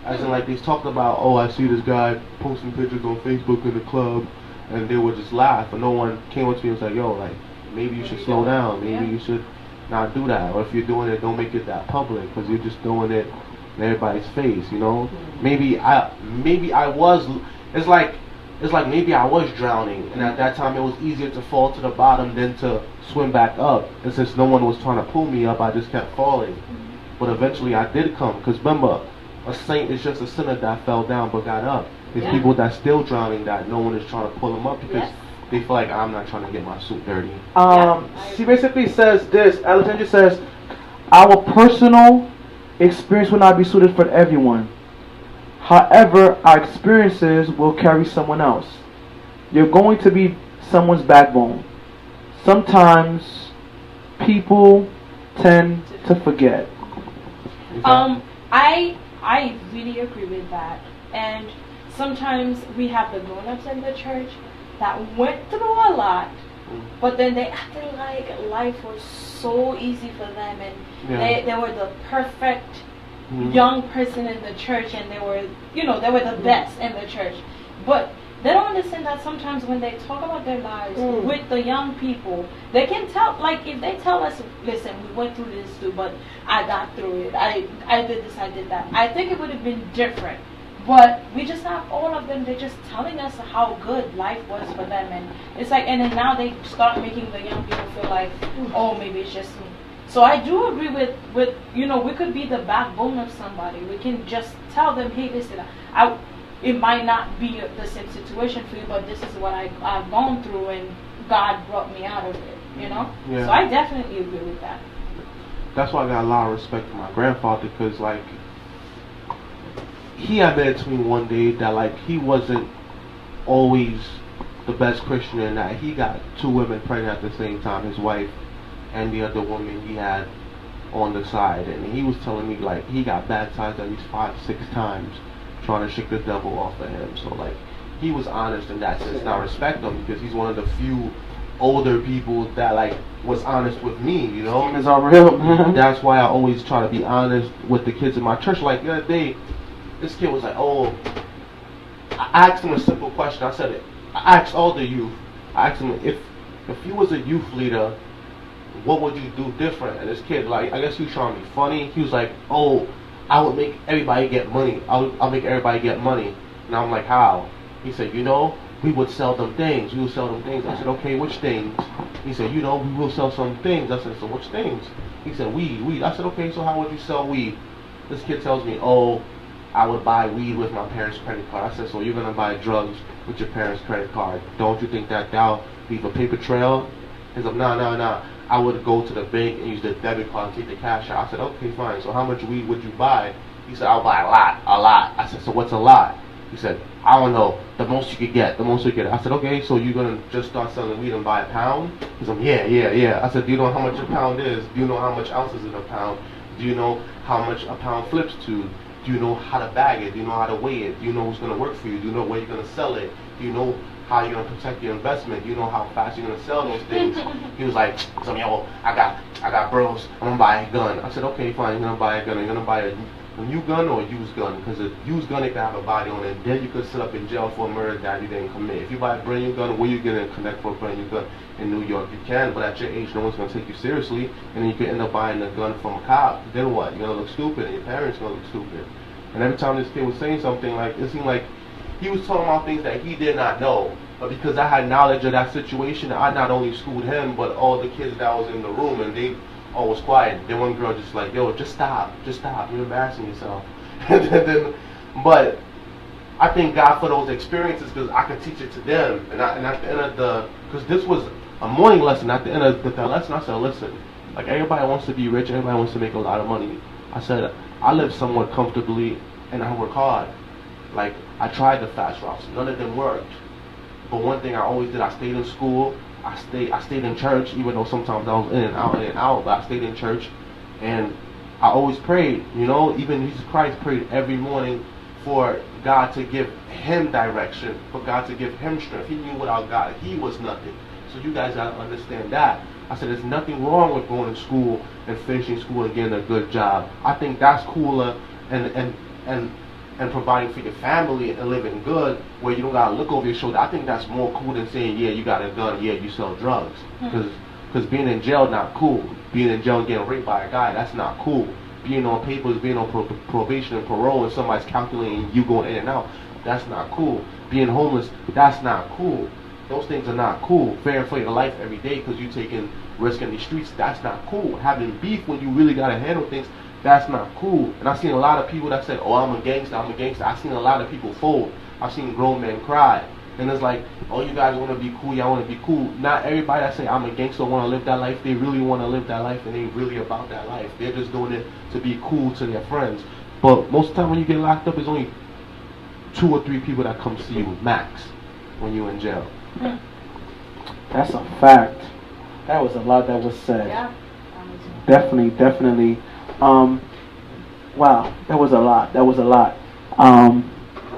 As in, like, they talked about, oh, I see this guy posting pictures on Facebook in the club, and they would just laugh, and no one came up to me and was like, yo, like, maybe you should slow down, maybe you should not do that, or if you're doing it, don't make it that public, because you're just doing it in everybody's face, you know? Maybe I was, it's like maybe I was drowning, and at that time it was easier to fall to the bottom than to swim back up. And since no one was trying to pull me up, I just kept falling. But eventually I did come, because remember, a saint is just a sinner that fell down but got up. There's people that still drowning that no one is trying to pull them up because they feel like, I'm not trying to get my suit dirty. She basically says this. Alexandra says, our personal experience will not be suited for everyone. However, our experiences will carry someone else. You're going to be someone's backbone. Sometimes people tend to forget. I really agree with that. And sometimes we have the grown-ups in the church that went through a lot, but then they acted like life was so easy for them, and they were the perfect young person in the church, and they were the best in the church. But they don't understand that sometimes when they talk about their lives with the young people, they can tell, like, if they tell us, listen, we went through this too, but I got through it, I did this, I did that, I think it would have been different. But we just have all of them, they're just telling us how good life was for them, and it's like, and then now they start making the young people feel like, oh, maybe it's just me. So I do agree with we could be the backbone of somebody. We can just tell them, hey, listen, it might not be the same situation for you, but this is what I've gone through, and God brought me out of it, Yeah. So I definitely agree with that. That's why I got a lot of respect for my grandfather, because, like, he admitted to me one day that, like, he wasn't always the best Christian, in that he got 2 women pregnant at the same time, his wife and the other woman he had on the side. And he was telling me, like, he got baptized at least 5, 6 times trying to shake the devil off of him. So, like, he was honest in that sense, and I respect him because he's one of the few older people that, like, was honest with me, Demons are real. That's why I always try to be honest with the kids in my church. Like, the other day, this kid was like, oh, I asked him a simple question. I asked all the youth, I asked him, if you was a youth leader, what would you do different? And this kid, like, I guess he was trying to be funny. He was like, oh, I would make everybody get money. I'll make everybody get money. And I'm like, how? He said, we would sell them things. We would sell them things. I said, okay, which things? He said, we will sell some things. I said, so which things? He said, weed. I said, okay, so how would you sell weed? This kid tells me, oh, I would buy weed with my parents' credit card. I said, so you're going to buy drugs with your parents' credit card. Don't you think that'll leave a paper trail? He's like, no. I would go to the bank and use the debit card and take the cash out. I said, okay, fine. So how much weed would you buy? He said, I'll buy a lot. I said, so what's a lot? He said, I don't know. The most you could get. I said, okay, so you're going to just start selling weed and buy a pound? He said, yeah. I said, do you know how much a pound is? Do you know how much ounces in a pound? Do you know how much a pound flips to? Do Do you know how to bag it? Do you know how to weigh it? Do you know what's going to work for you? Do you know where you're going to sell it? Do you know how you're going to protect your investment? Do you know how fast you're going to sell those things? He was like, so, yo, I got bros, I'm going to buy a gun. I said, okay, fine, you're going to buy a gun. Are you going to buy a new gun or a used gun? Because a used gun, it can have a body on it. Then you could sit up in jail for a murder that you didn't commit. If you buy a brand new gun, where you going to connect for a brand new gun? In New York, you can, but at your age, no one's going to take you seriously. And then you could end up buying a gun from a cop. Then what? You're going to look stupid, and your parents are going to look stupid. And every time this kid was saying something, like, it seemed like he was talking about things that he did not know. But because I had knowledge of that situation, I not only schooled him, but all the kids that was in the room, and they all was quiet. Then one girl just like, yo, just stop, you're embarrassing yourself. But I thank God for those experiences because I could teach it to them. And at the end of because this was a morning lesson, at the end of the lesson, I said, listen, like everybody wants to be rich, everybody wants to make a lot of money. I said, I live somewhat comfortably and I work hard. Like, I tried the fast routes, none of them worked. But one thing I always did, I stayed in school, I stayed in church, even though sometimes I was in and out, but I stayed in church. And I always prayed, you know, even Jesus Christ prayed every morning for God to give him direction, for God to give him strength. He knew without God, he was nothing. So you guys gotta understand that. I said there's nothing wrong with going to school and finishing school and getting a good job. I think that's cooler and providing for your family and living good where you don't gotta look over your shoulder. I think that's more cool than saying, yeah, you got a gun, yeah, you sell drugs. Because being in jail not cool. Being in jail and getting raped by a guy, that's not cool. Being on papers, being on probation and parole and somebody's calculating you going in and out, that's not cool. Being homeless, that's not cool. Those things are not cool. Fearing for your life every day because you're taking risk in the streets, that's not cool. Having beef when you really gotta handle things, that's not cool. And I've seen a lot of people that said, oh, I'm a gangster. I've seen a lot of people fold. I've seen grown men cry. And it's like, oh, you guys want to be cool, y'all want to be cool. Not everybody that say I'm a gangster want to live that life. They really want to live that life and they really about that life. They're just doing it to be cool to their friends. But most of the time when you get locked up, there's only 2 or 3 people that come see you, max, when you're in jail. That's a fact. That was a lot that was said. Yeah. Definitely. Wow, that was a lot.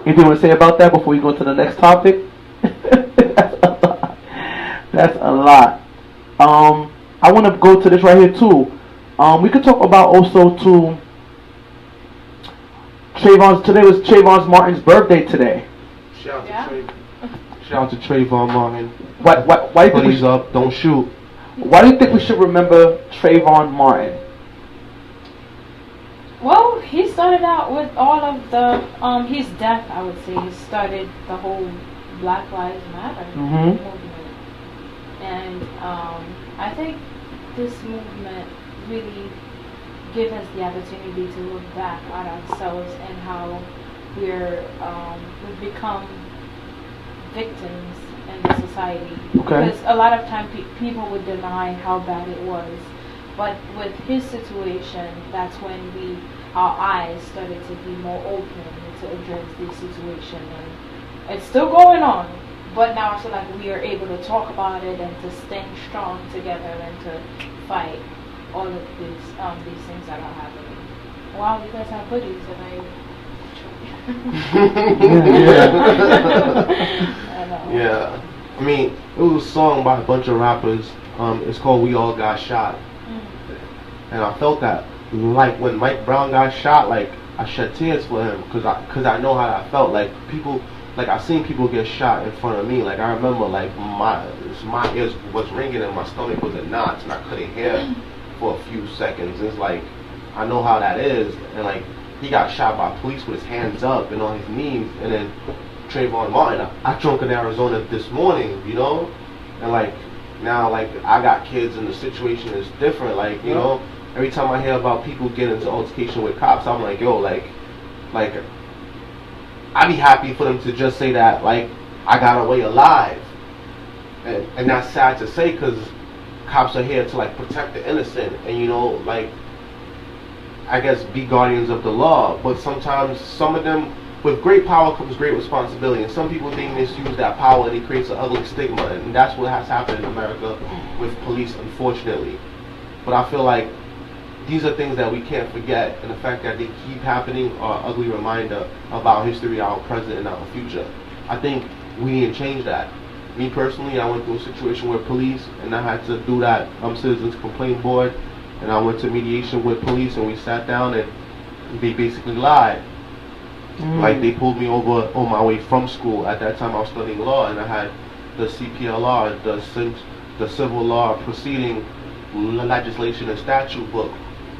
Anything you want to say about that before we go to the next topic? That's a lot. I want to go to this right here too. We could talk about also too. Today was Trayvon Martin's birthday today. Shout out to Trayvon Martin. Why do you think Put these up? Don't shoot. Why do you think we should remember Trayvon Martin? Well, he started out with all of the, his death, I would say, he started the whole Black Lives Matter movement. And I think this movement really gives us the opportunity to look back at ourselves and how we've become victims in the society. Okay. Because a lot of time people would deny how bad it was. But with his situation, that's when our eyes started to be more open to address this situation. And it's still going on, but now I feel like we are able to talk about it and to stand strong together and to fight all of these things that are happening. Wow, you guys have hoodies and Yeah. I mean, it was a song by a bunch of rappers. It's called "We All Got Shot," and I felt that, like when Mike Brown got shot, like I shed tears for him because I know how that felt. Like people, like I seen people get shot in front of me. Like I remember, like my ears was ringing and my stomach was in knots and I couldn't hear for a few seconds. It's like I know how that is, and like he got shot by police with his hands up and on his knees, and then Trayvon Martin. I drunk in Arizona this morning, you know, and like now, like I got kids and the situation is different. Like you know, every time I hear about people getting into altercation with cops, I'm like, yo, like I'd be happy for them to just say that, like I got away alive, and that's sad to say because cops are here to like protect the innocent and you know like I guess be guardians of the law. But sometimes some of them. With great power comes great responsibility, and some people they misuse that power and it creates an ugly stigma, and that's what has happened in America with police, unfortunately. But I feel like these are things that we can't forget, and the fact that they keep happening are an ugly reminder of our history, our present, and our future. I think we need to change that. Me personally, I went through a situation with police, and I had to do that citizens complaint board, and I went to mediation with police, and we sat down, and they basically lied. Like, they pulled me over on my way from school. At that time, I was studying law, and I had the CPLR, the Civil Law Proceeding Legislation and Statute book.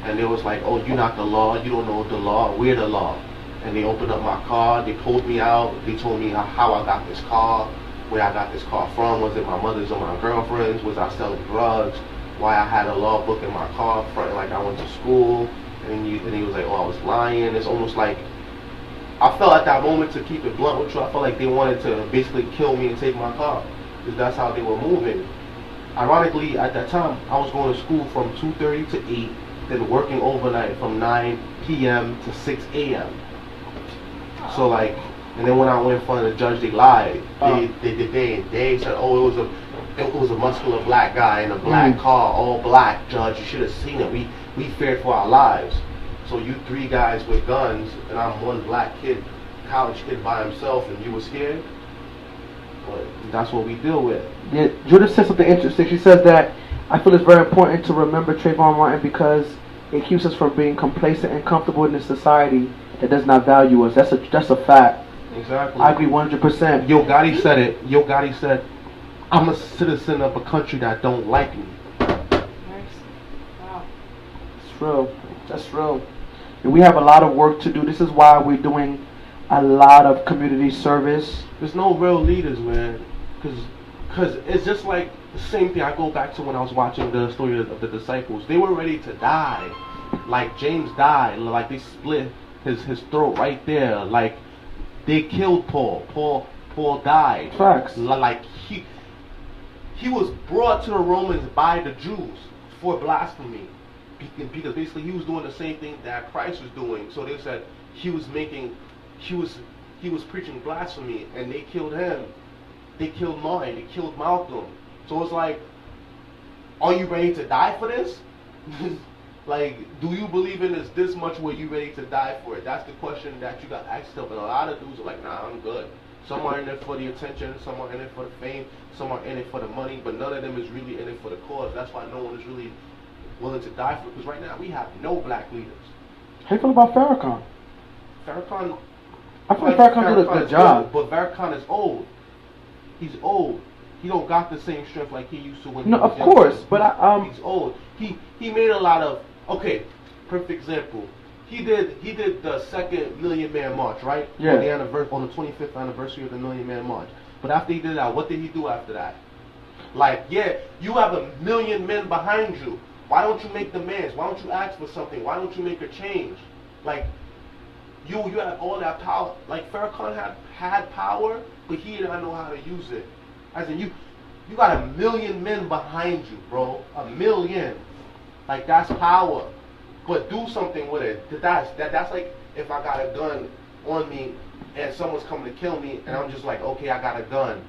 And they was like, oh, you're not the law, you don't know the law, we're the law. And they opened up my car, they pulled me out, they told me how I got this car, where I got this car from, was it my mother's or my girlfriend's, was I selling drugs, why I had a law book in my car, fronting like I went to school, and he was like, oh, I was lying. It's almost like, I felt at that moment, to keep it blunt with you, I felt like they wanted to basically kill me and take my car, because that's how they were moving. Ironically, at that time, I was going to school from 2:30 to 8, then working overnight from 9 p.m. to 6 a.m. So like, and then when I went in front of the judge, they lied. They said, oh, it was a muscular black guy in a black car, all black. Judge, you should have seen it. We feared for our lives. So you 3 guys with guns, and I'm one black kid, college kid by himself, and you were scared? But that's what we deal with. Yeah, Judith said something interesting. She says that I feel it's very important to remember Trayvon Martin because it keeps us from being complacent and comfortable in a society that does not value us. That's a fact. Exactly. I agree 100%. Yo Gotti said it. Yo Gotti said, I'm a citizen of a country that don't like me. Nice. Wow. That's real. That's real. And we have a lot of work to do. This is why we're doing a lot of community service. There's no real leaders, man. Because it's just like the same thing. I go back to when I was watching the story of the disciples. They were ready to die. Like James died. Like they split his throat right there. Like they killed Paul. Paul died. Facts. Like he was brought to the Romans by the Jews for blasphemy. Because basically he was doing the same thing that Christ was doing. So they said he was preaching blasphemy, and they killed him. They killed Martin. They killed Malcolm. So it's like, are you ready to die for this? Like, do you believe in this much where you ready to die for it? That's the question that you got asked of. And a lot of dudes are like, nah, I'm good. Some are in it for the attention, some are in it for the fame, some are in it for the money, but none of them is really in it for the cause. That's why no one is really willing to die for it. Because right now we have no black leaders. How do you feel about Farrakhan? Farrakhan, I feel like Farrakhan did a good job. But Farrakhan is old. He's old. He don't got the same strength like he used to when no, he was of course, but he's old. He made a lot of, okay, perfect example. He did the second Million Man March, right? Yeah. On the 25th anniversary of the Million Man March. But after he did that, what did he do after that? Like, yeah, you have 1 million men behind you. Why don't you make demands? Why don't you ask for something? Why don't you make a change? Like, you have all that power. Like Farrakhan had power, but he did not know how to use it. As in, you got 1 million men behind you, bro. 1 million. Like, that's power. But do something with it. That's like if I got a gun on me and someone's coming to kill me, and I'm just like, okay, I got a gun,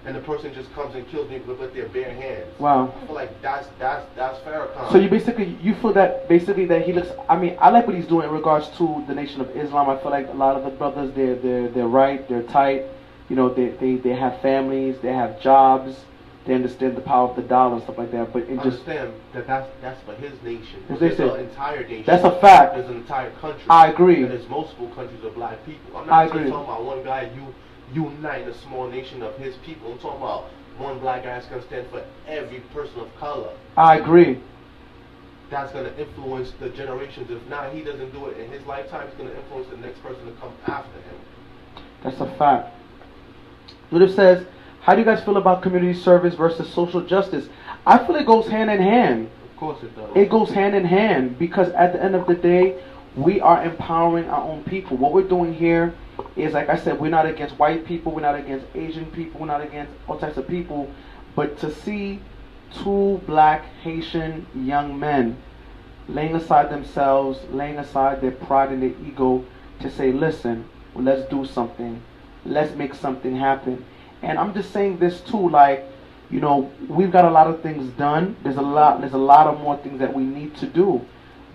and the person just comes and kills me with their bare hands. Wow. I feel like that's Farrakhan. So you feel that basically that he looks. I mean, I like what he's doing in regards to the Nation of Islam. I feel like a lot of the brothers, they're right, they're tight. You know, they have families, they have jobs, they understand the power of the dollar and stuff like that. But it just understand that's for his nation. There's an entire nation. That's a fact. There's an entire country. I agree. And there's multiple countries of black people. I'm not just talking about one guy uniting a small nation of his people. I'm talking about one black guy that's going to stand for every person of color. I agree. That's going to influence the generations. If not, he doesn't do it in his lifetime, it's going to influence the next person to come after him. That's a fact. Judith says, how do you guys feel about community service versus social justice? I feel it goes hand in hand. Of course it does. It goes hand in hand because at the end of the day, we are empowering our own people. What we're doing here is, like I said, we're not against white people, we're not against Asian people, we're not against all types of people. But to see 2 black Haitian young men laying aside themselves, laying aside their pride and their ego to say, listen, let's do something. Let's make something happen. And I'm just saying this too, like, you know, we've got a lot of things done. There's a lot of more things that we need to do,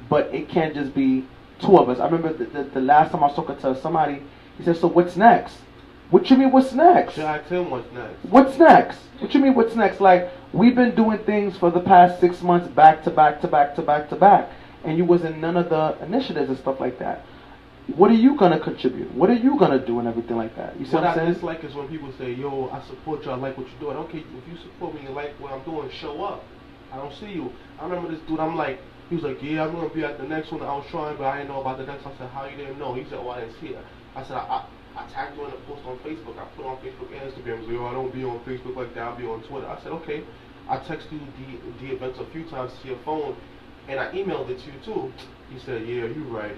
but it can't just be two of us. I remember the last time I was talking to somebody, he said, "So what's next?" What you mean, what's next? Should I ask him what's next? What's next? What you mean, what's next? Like, we've been doing things for the past 6 months back to back to back to back to back, and you was in none of the initiatives and stuff like that. What are you gonna contribute? What are you gonna do and everything like that? You see what I'm saying? What I dislike is when people say, "Yo, I support you. I like what you're doing." Okay, if you support me and like what I'm doing, show up. I don't see you. I remember this dude. He was like, "Yeah, I'm gonna be at the next one." I was trying, but I didn't know about the next one. I said, "How you didn't know?" He said, "Oh, I didn't see it." I said, I tagged you in a post on Facebook. I put on Facebook and Instagram. He was like, "Yo, I don't be on Facebook like that. I'll be on Twitter." I said, "Okay." I texted you the events a few times to your phone, and I emailed it to you too. He said, "Yeah, you right.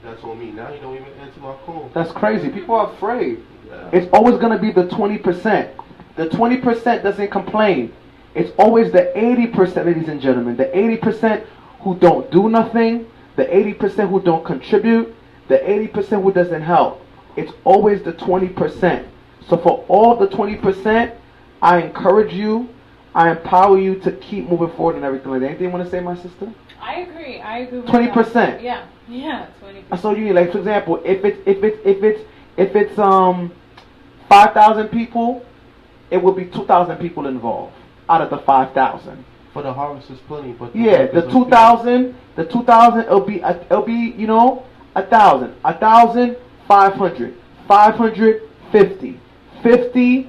That's on me." Now you don't even answer my phone. That's crazy. People are afraid. Yeah. It's always gonna be the 20%. The 20% doesn't complain. It's always the 80%, ladies and gentlemen. The 80% who don't do nothing. The 80% who don't contribute. The 80% who doesn't help. It's always the 20%. So for all the 20%, I encourage you, I empower you to keep moving forward and everything like that. Anything you want to say, my sister? I agree with 20%. that. Yeah, 20%. So you need, like, for example, if it's 5,000 people, it will be 2,000 people involved out of the 5,000. For the harvest is plenty, but Yeah, the 2,000, it'll be 1,000, 500, 550, 50,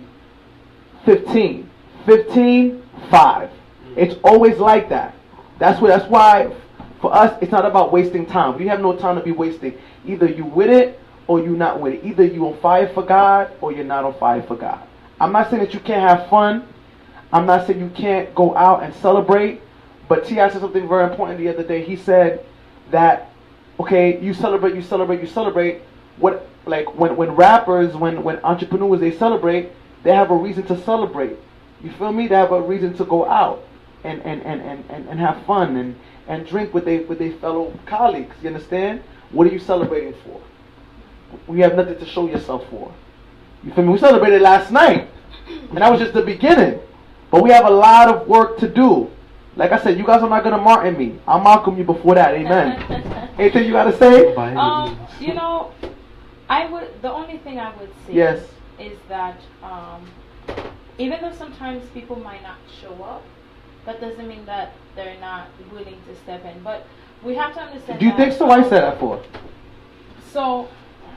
15, 15, 5. It's always like that. That's why for us it's not about wasting time. We have no time to be wasting. Either you with it or you not with it. Either you on fire for God or you're not on fire for God. I'm not saying that you can't have fun. I'm not saying you can't go out and celebrate. But T.I. said something very important the other day. He said that, okay, you celebrate. What, like when rappers, when entrepreneurs, they celebrate, they have a reason to celebrate. You feel me? They have a reason to go out and have fun and drink with their fellow colleagues. You understand? What are you celebrating for? You have nothing to show yourself for. You feel me? We celebrated last night, and that was just the beginning. But we have a lot of work to do. Like I said, you guys are not gonna Martin me. I'll Malcolm you before that. Amen. Anything you gotta say? You know, the only thing I would say is that even though sometimes people might not show up, that doesn't mean that they're not willing to step in. But we have to understand. Do you think so? Why you said that for? So,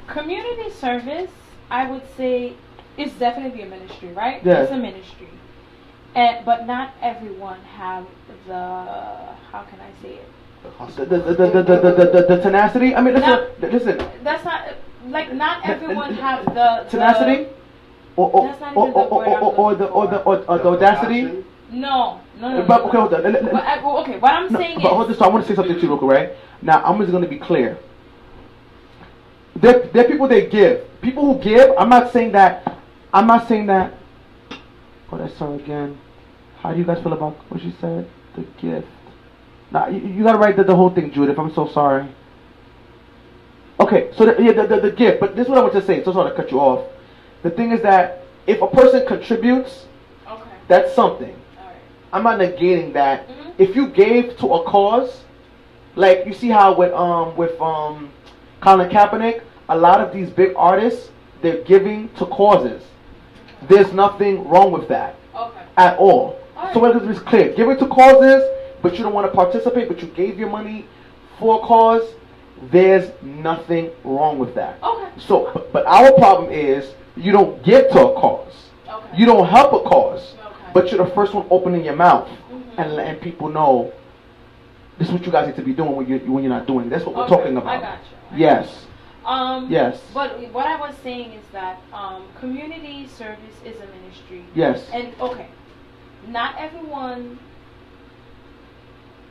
community service, I would say, is definitely a ministry, right? Yes. It's a ministry. But not everyone have the, how can I say it? The tenacity. I mean, listen. That's not, like, not everyone have the tenacity, or the audacity. No. But okay, hold on. Okay, what I'm saying is. But hold on. So I want to say something to you, real quick, right? Now I'm just going to be clear. There are people that give. People who give. I'm not saying that. Oh, that's her again. How do you guys feel about what she said? The gift. Now, you gotta write the whole thing, Judith. I'm so sorry. Okay, so the gift. But this is what I want to say. So sorry to cut you off. The thing is that if a person contributes, that's something. All right. I'm not negating that. Mm-hmm. If you gave to a cause, like you see how with Colin Kaepernick, a lot of these big artists, they're giving to causes. There's nothing wrong with that at all. So let us be clear. Give it to causes, but you don't want to participate, but you gave your money for a cause. There's nothing wrong with that. So, but our problem is you don't give to a cause. You don't help a cause, but you're the first one opening your mouth and letting people know this is what you guys need to be doing when you're not doing it. That's what we're talking about. I got you. Yes. Yes. But what I was saying is that community service is a ministry. Yes. And not everyone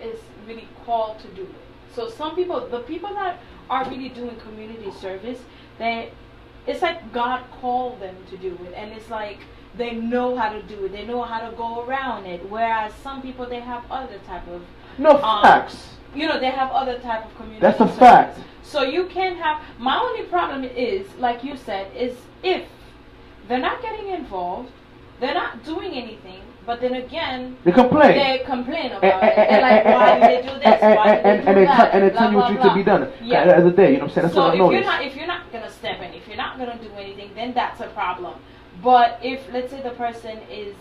is really called to do it. So some people, the people that are really doing community service, it's like God called them to do it, and it's like they know how to do it. They know how to go around it. Whereas some people, they have other type of facts. They have other type of community. That's a service. fact. So you can have. My only problem is, like you said, is if they're not getting involved, they're not doing anything, but then again, they complain. They complain about it. They're like, why did they do this? Why did they do that? And they tell you what needs to be done at the end of the day. You know what I'm saying? That's so what I noticed. if you're not gonna step in, if you're not gonna do anything, then that's a problem. But if, let's say, the person is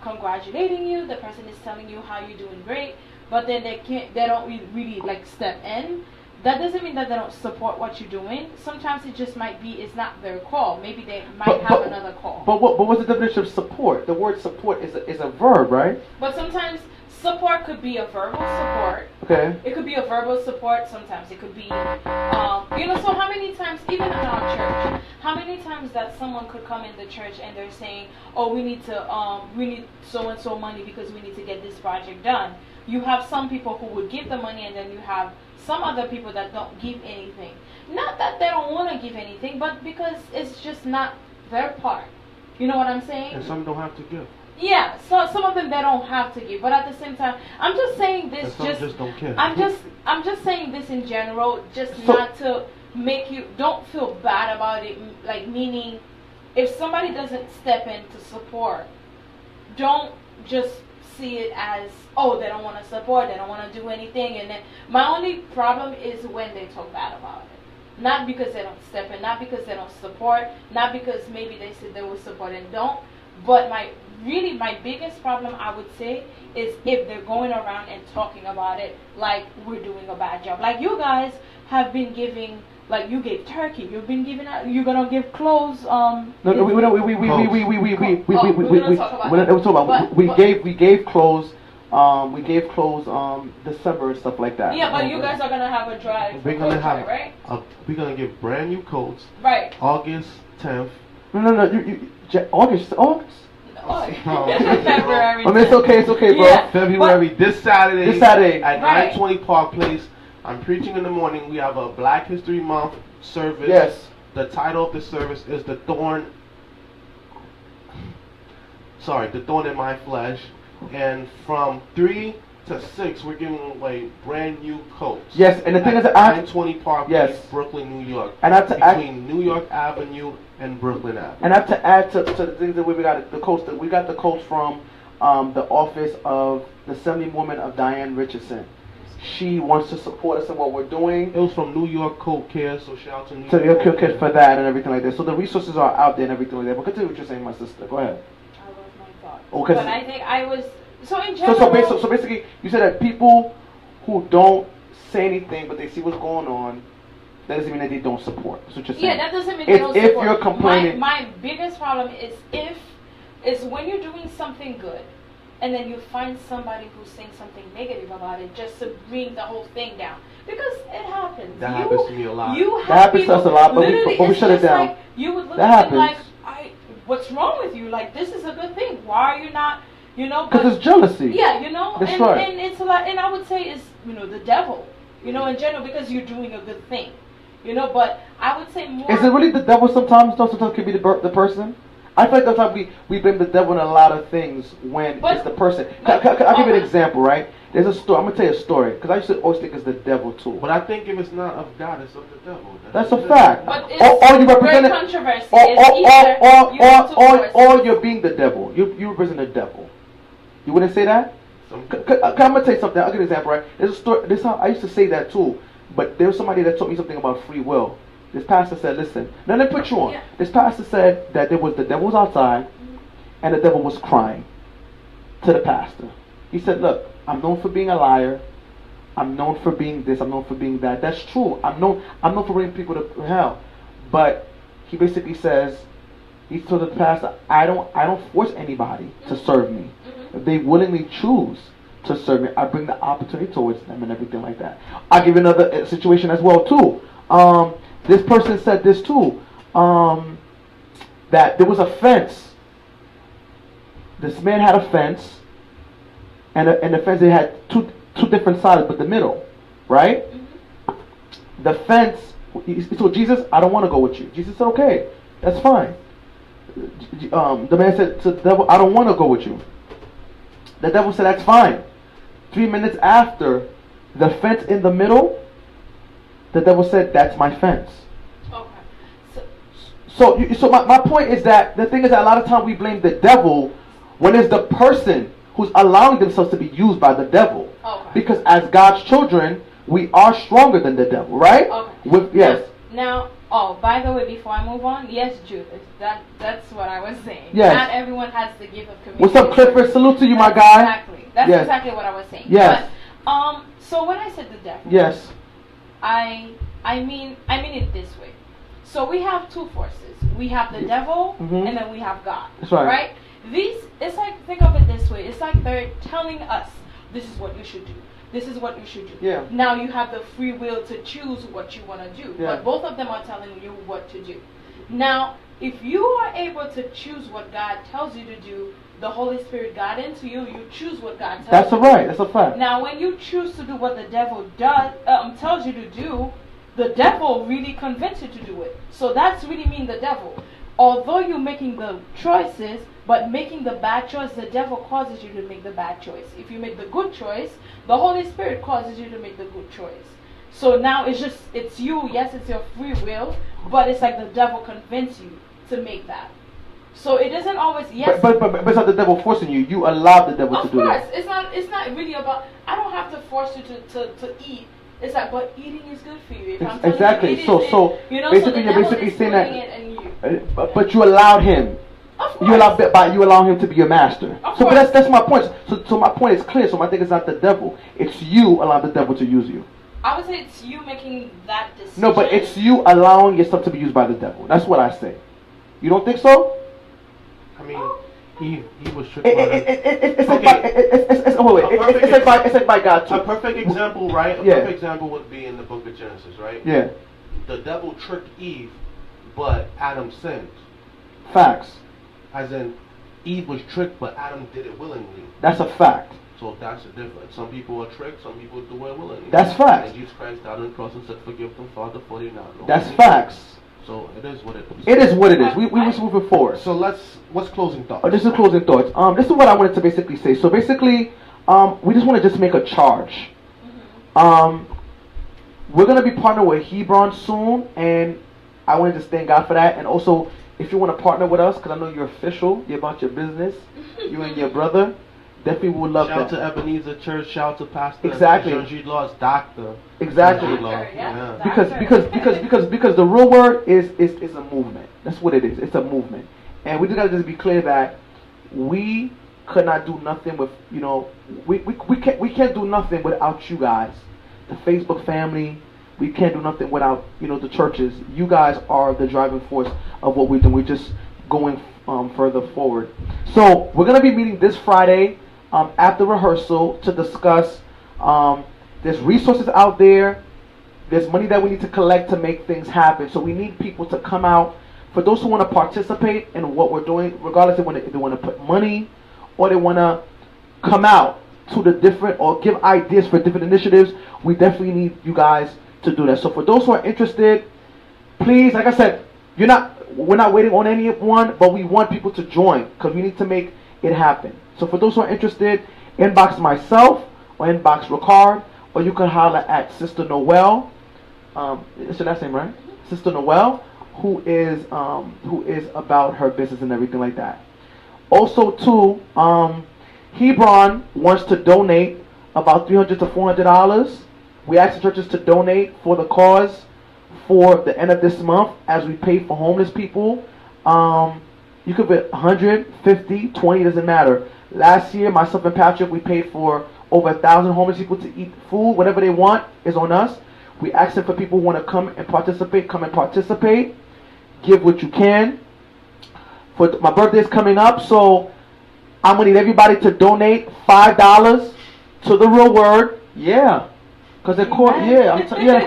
congratulating you, the person is telling you how you're doing great, but then they don't really like step in. That doesn't mean that they don't support what you're doing. Sometimes it just might be it's not their call. Maybe they might have another call. But what's the definition of support? The word support is a verb, right? But sometimes support could be a verbal support. Okay. It could be a verbal support. Sometimes it could be, so how many times, even in our church, how many times that someone could come in the church and they're saying, oh, we need so and so money because we need to get this project done. You have some people who would give the money, and then you have some other people that don't give anything. Not that they don't want to give anything, but because it's just not their part. You know what I'm saying? And some don't have to give. Yeah, so some of them they don't have to give, but at the same time, I'm just saying this. And some just don't care. I'm just saying this in general, just not to make you don't feel bad about it. Like, meaning, if somebody doesn't step in to support, don't just see it as, oh, they don't want to support, they don't want to do anything. And then my only problem is when they talk bad about it. Not because they don't step in, not because they don't support, not because maybe they said they will support and don't. But my biggest problem, I would say, is if they're going around and talking about it like we're doing a bad job. Like, you guys have been giving, like, you gave turkey, you've been giving out, you're gonna give clothes. We gave clothes. We gave clothes December and stuff like that. Yeah, but you guys are gonna have a drive. We're gonna have right? We're gonna give brand new coats. Right. August 10th. No. August. February. I mean, it's okay, bro. Yeah, February, this Saturday at right. 920 Park Place. I'm preaching in the morning. We have a Black History Month service. Yes. The title of the service is The Thorn in My Flesh. And from 3 to 6, we're giving away brand new coats. Yes, and the thing is that 920 Park Yes. Place, Brooklyn, New York. And I have to between New York Avenue and Brooklyn Avenue. And I have to add to the things that we got the coats. We got the coats from the office of the Assemblywoman of Diane Richardson. She wants to support us in what we're doing. It was from New York Coat Care, so shout out to New York. So York Coat Care for that and everything like that. So the resources are out there and everything like that. But continue what you're saying, my sister. Go ahead. I lost my thought. Okay. But I think I was so in general. So basically, you said that people who don't say anything but they see what's going on, that doesn't mean that they don't support. That's what you're saying. Yeah, that doesn't mean they don't if support. You're complaining. My biggest problem is when you're doing something good, and then you find somebody who's saying something negative about it just to bring the whole thing down. Because it happens. That happens to me a lot. That happens to us a lot, but we shut it down. Like, you would look that at me happens. like, what's wrong with you? Like, this is a good thing. Why are you not, Because it's jealousy. Yeah, That's right. And it's a lot, and I would say it's, the devil, in general, because you're doing a good thing. But I would say more. Is it really the devil sometimes? No, sometimes it can be the person. I feel like sometimes we blame the devil in a lot of things when it's the person. I'll give you an example, right? There's a story. I'm going to tell you a story because I used to always think it's the devil too. But I think if it's not of God, it's of the devil. That's a fact. But it's you represent very controversy. Or you're being the devil. You represent the devil. You wouldn't say that? I'm going to tell you something. I'll give you an example, right? There's a story. This how I used to say that too. But there was somebody that taught me something about free will. This pastor said, listen, now let me put you on. Yeah. This pastor said that the devil was outside and the devil was crying to the pastor. He said, look, I'm known for being a liar. I'm known for being this. I'm known for being that. That's true. I'm known for bringing people to hell. But he basically says, he told the pastor, I don't force anybody to serve me. If they willingly choose to serve me, I bring the opportunity towards them and everything like that. I'll give you another situation as well too. This person said this too, that there was a fence. This man had a fence, and the fence, they had two different sides, but the middle, right? Mm-hmm. The fence, he told Jesus, I don't want to go with you. Jesus said, okay, that's fine. The man said to the devil, I don't want to go with you. The devil said, that's fine. 3 minutes after, the fence in the middle, the devil said, that's my fence. Okay. So my point is that the thing is that a lot of times we blame the devil When it's the person who's allowing themselves to be used by the devil. Okay. Because as God's children, we are stronger than the devil, right? Okay. Yes. Now, by the way, before I move on, yes, Judith, that's what I was saying. Yes. Not everyone has the gift of communication. What's up, Clifford? Salute to you, my guy. Exactly. That's yes. exactly what I was saying. Yes. But, so when I said the devil, yes, I mean it this way. So we have two forces. We have the devil, and then we have God. That's right. Right? It's like, think of it this way. It's like they're telling us, this is what you should do. This is what you should do. Yeah. Now you have the free will to choose what you want to do. Yeah. But both of them are telling you what to do. Now, if you are able to choose what God tells you to do, the Holy Spirit got into you, you choose what God tells you. That's right. That's a fact. Now, when you choose to do what the devil tells you to do, the devil really convinces you to do it. So that's really mean the devil. Although you're making the choices, but making the bad choice, the devil causes you to make the bad choice. If you make the good choice, the Holy Spirit causes you to make the good choice. So now it's you, yes, it's your free will, but it's like the devil convinced you to make that. So it doesn't always, yes. But it's not the devil forcing you. You allow the devil to do that. Of course. It's not really about, I don't have to force you to eat. It's like, but eating is good for you. If I'm exactly. You So basically you're basically saying that. You. But you allowed him. Of course. You allow him to be your master. Of so course. but that's my point. So my point is clear. So my thing is not the devil. It's you allowing the devil to use you. I would say it's you making that decision. No, but it's you allowing yourself to be used by the devil. That's what I say. You don't think so? I mean, he was tricked by it's like by God too. A perfect example, right? Perfect example would be in the book of Genesis, right? Yeah. The devil tricked Eve, but Adam sinned. Facts. As in, Eve was tricked, but Adam did it willingly. That's a fact. So that's the difference. Some people are tricked, some people do it willingly. That's facts. And Jesus Christ died on the cross and said, "Forgive them, Father, for they not know." That's facts. So it is what it is. It is what it is. We was moving forward. So what's closing thoughts? This is closing thoughts. This is what I wanted to basically say. So basically, we just want to just make a charge. We're gonna be partnered with Hebron soon, and I want to just thank God for that. And also, if you want to partner with us, because I know you're official, you're about your business, you and your brother, definitely would love shout that. Shout to Ebenezer Church. Shout to Pastor. Exactly. Jean-Noel's doctor. Exactly. Yeah. Because the real word is a movement. That's what it is. It's a movement, and we just gotta just be clear that we could not do nothing with we can't do nothing without you guys, the Facebook family. We can't do nothing without the churches. You guys are the driving force of what we're doing. We're just going further forward. So we're gonna be meeting this Friday after rehearsal to discuss. There's resources out there. There's money that we need to collect to make things happen. So we need people to come out. For those who want to participate in what we're doing, regardless if they want to put money or they want to come out to the different or give ideas for different initiatives, we definitely need you guys to do that. So for those who are interested, please, like I said, we're not waiting on anyone, but we want people to join because we need to make it happen. So for those who are interested, inbox myself or inbox Rickard, or you can holler at Sister Noël. It's your last name, right? Sister Noël, who is about her business and everything like that. Also, too, Hebron wants to donate about $300 to $400. We asked the churches to donate for the cause for the end of this month as we pay for homeless people. You could put 150, 20, doesn't matter. Last year, myself and Patrick, we paid for over 1,000 homeless people to eat food. Whatever they want is on us. We ask them for people who want to come and participate. Give what you can. My birthday is coming up, so I'm going to need everybody to donate $5 to the Real Word. Yeah. Because the cause,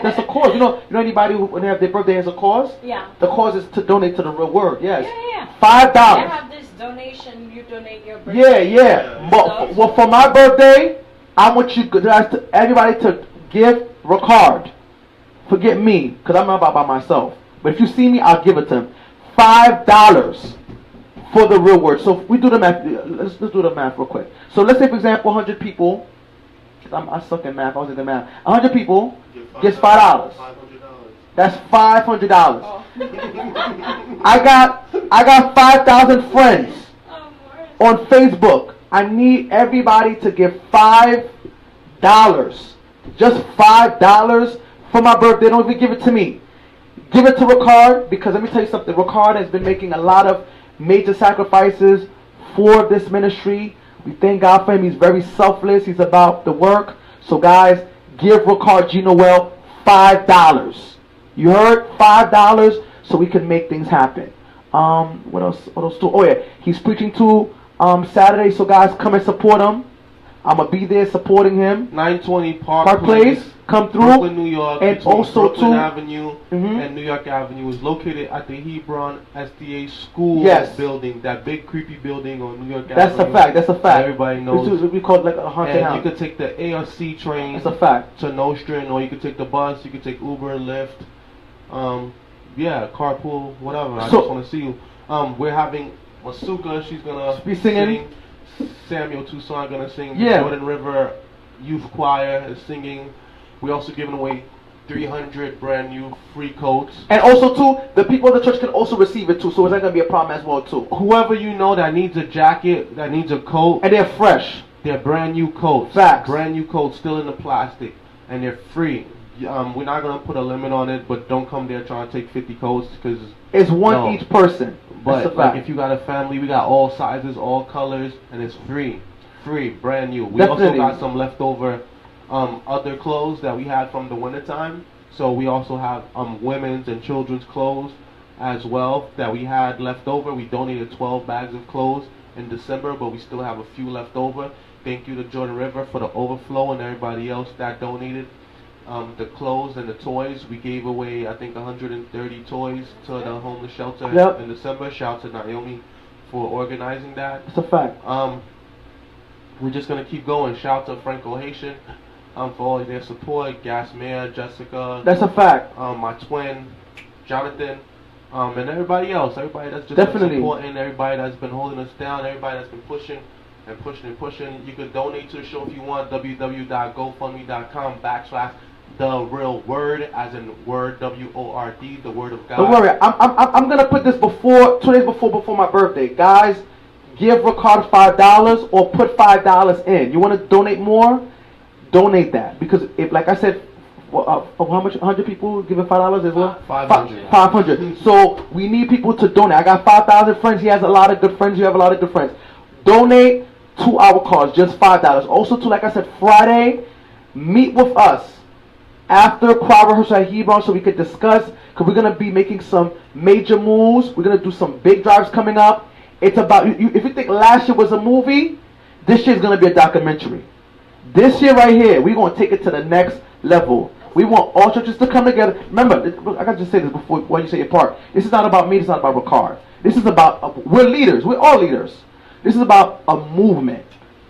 that's a cause. You know anybody who when they have their birthday has a cause? Yeah. The cause is to donate to the Real Word. Yes. Yeah. $5. They have this donation. You donate your birthday. Yeah. Well, for my birthday, I want you guys everybody to give Rickard. Forget me, because I'm not about by myself. But if you see me, I'll give it to him. $5 for the Real Word. So if we do the math. Let's do the math real quick. So let's say, for example, 100 people. I suck at math. I was in the math. 100 people gets $5. That's $500. Oh. I got 5,000 friends. on Facebook. I need everybody to give $5. Just $5 for my birthday. Don't even give it to me. Give it to Rickard, because let me tell you something. Rickard has been making a lot of major sacrifices for this ministry. We thank God for him. He's very selfless. He's about the work. So guys, give Rickard Jean-Noel $5. You heard? $5 so we can make things happen. What else? Oh yeah, he's preaching too Saturday. So guys, come and support him. I'm gonna be there supporting him. 920 Park Place. Come through. Brooklyn, New York. And also Brooklyn too, Avenue and New York Avenue is located at the Hebron SDA School building. That big creepy building on New York Avenue. That's a fact. That's a fact. Everybody knows. We call it like a haunted house. You could take the ARC train. That's a fact. To Nostrand, or you could take the bus. You could take Uber and Lyft. Yeah, carpool, whatever. I just want to see you. We're having Masuka. She's gonna be singing. Samuel Toussaint gonna sing. Yeah. The Jordan River Youth Choir is singing. We're also giving away 300 brand new free coats. And also too, the people of the church can also receive it too, so it's not gonna be a problem as well too. Whoever you know that needs a jacket, that needs a coat, and they're fresh. They're brand new coats. Facts. Brand new coats, still in the plastic, and they're free. We're not gonna put a limit on it, but don't come there trying to take 50 coats, because it's one each person. But like, if you got a family, we got all sizes, all colors, and it's free, brand new. We also got some leftover other clothes that we had from the wintertime. So we also have women's and children's clothes as well that we had left over. We donated 12 bags of clothes in December, but we still have a few left over. Thank you to Jordan River for the overflow and everybody else that donated the clothes and the toys. We gave away, I think, 130 toys to the homeless shelter in December. Shout out to Naomi for organizing that. It's a fact. We're just going to keep going. Shout out to Franco Haitian for all their support. Gas Mayor, Jessica. That's a fact. My twin, Jonathan, and everybody else. Everybody that's just been supporting, everybody that's been holding us down, everybody that's been pushing and pushing and pushing. You can donate to the show if you want. www.gofundme.com/The Real Word, as in word, W-O-R-D, the Word of God. Don't worry, I'm gonna put this 2 days before my birthday, guys. Give Rickard $5 or put $5 in. You want to donate more? Donate that, because if, like I said, how much? 100 people giving $5 as well. 500. 500. So we need people to donate. I got 5,000 friends. He has a lot of good friends. You have a lot of good friends. Donate to our cause, just $5. Also, to, like I said, Friday, meet with us after choir rehearsal at Hebron so we could discuss, because we're going to be making some major moves. We're going to do some big drives coming up. It's about, if you think last year was a movie, this year's going to be a documentary. This year right here, we're going to take it to the next level. We want all churches to come together. Remember, I got to just say this before you say your part. This is not about me. This is not about Rickard. This is about, we're leaders. We're all leaders. This is about a movement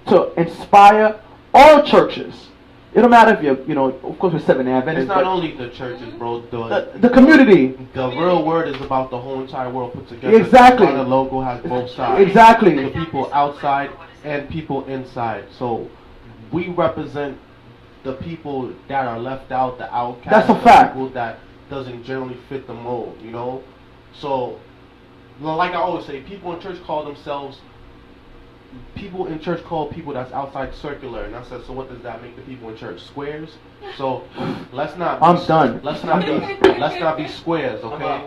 to inspire all churches. It don't matter if you're, of course we're Seventh Adventist. It's not only the churches, bro. The community. The Real Word is about the whole entire world put together. Exactly. The logo has both sides. Exactly. The people outside and people inside. So we represent the people that are left out, the outcasts. That's a fact. People that doesn't generally fit the mold, So, like I always say, people in church call people that's outside circular, and I said, so what does that make the people in church? Squares? So let's not. I'm done. Let's not be squares, okay?